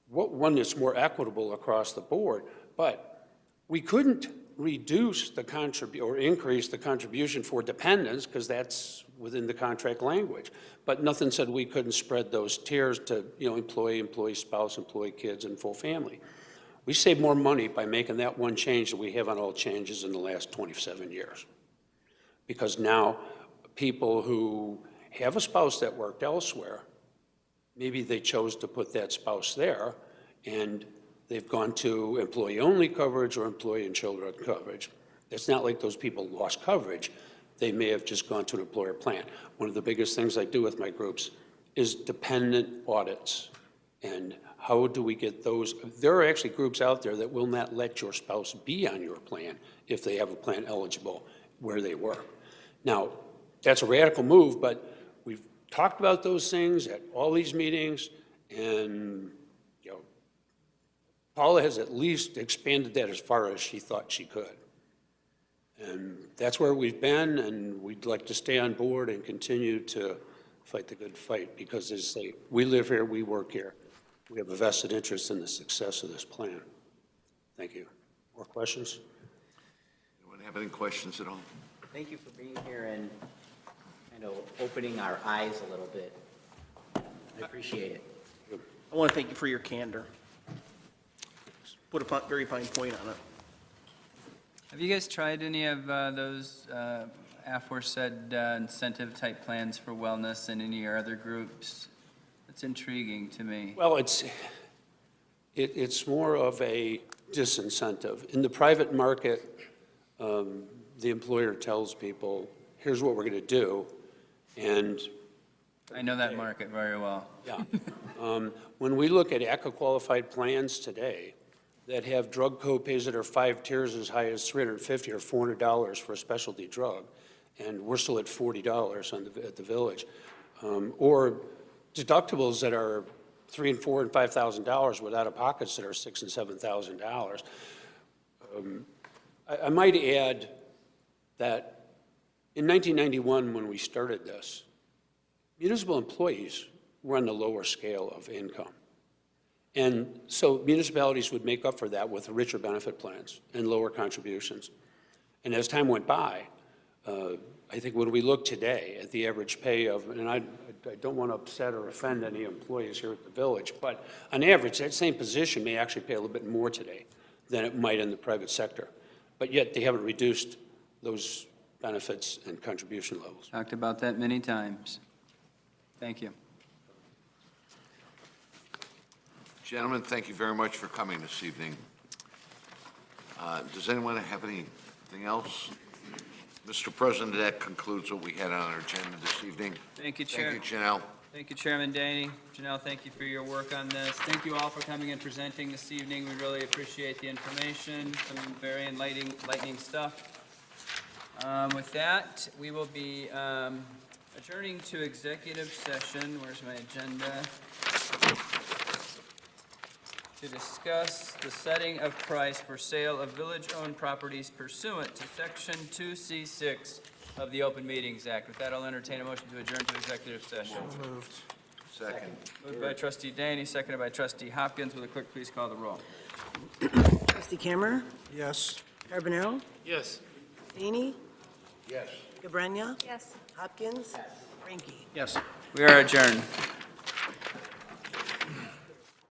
one is more equitable across the board, but we couldn't reduce the or increase the contribution for dependents because that's within the contract language. But nothing said we couldn't spread those tiers to employee, employee spouse, employee kids, and full family. We save more money by making that one change than we have on all changes in the last 27 years. Because now people who have a spouse that worked elsewhere, maybe they chose to put that spouse there, and they've gone to employee-only coverage or employee and children coverage. It's not like those people lost coverage. They may have just gone to an employer plan. One of the biggest things I do with my groups is dependent audits. And how do we get those? There are actually groups out there that will not let your spouse be on your plan if they have a plan eligible where they work. Now, that's a radical move, but we've talked about those things at all these meetings, and Paula has at least expanded that as far as she thought she could. And that's where we've been, and we'd like to stay on board and continue to fight the good fight because, as they say, we live here, we work here. We have a vested interest in the success of this plan. Thank you. More questions? Anyone have any questions at all? Thank you for being here and opening our eyes a little bit. I appreciate it. I want to thank you for your candor. put a very fine point on it. Have you guys tried any of those aforesaid incentive-type plans for wellness in any of your other groups? It's intriguing to me. Well, it's more of a disincentive. In the private market, the employer tells people, here's what we're going to do, and I know that market very well. yeah. When we look at ACA-qualified plans today that have drug co-pays that are 5 tiers as high as $350 or $400 for a specialty drug, and we're still at $40 at the Village, or deductibles that are $3,000 and $4,000 and $5,000 with out-of-pockets that are $6,000 and $7,000. I might add that in 1991, when we started this, municipal employees were on the lower scale of income. And so municipalities would make up for that with richer benefit plans and lower contributions. And as time went by, I think when we look today at the average pay of, and I don't want to upset or offend any employees here at the Village, but on average, that same position may actually pay a little bit more today than it might in the private sector. But yet they haven't reduced those benefits and contribution levels. Talked about that many times. Thank you. Gentlemen, thank you very much for coming this evening. Does anyone have anything else? Mr. President, that concludes what we had on our agenda this evening. Thank you, Chair. Thank you, Janelle. Thank you, Chairman DEYNE. Janelle, thank you for your work on this. Thank you all for coming and presenting this evening. We really appreciate the information, some very enlightening stuff. With that, we will be adjourning to executive session. Where's my agenda? To discuss the setting of price for sale of village-owned properties pursuant to Section 2C6 of the Open Meetings Act. With that, I'll entertain a motion to adjourn to executive session. So moved. Second. Moved by Trustee DEYNE, seconded by Trustee Hopkins. Will the clerk please call the roll? Trustee Camera? Yes. Carbonell? Yes. DEYNE? Yes. Gabrenya? Yes. Hopkins? Ranky? Yes. We are adjourned.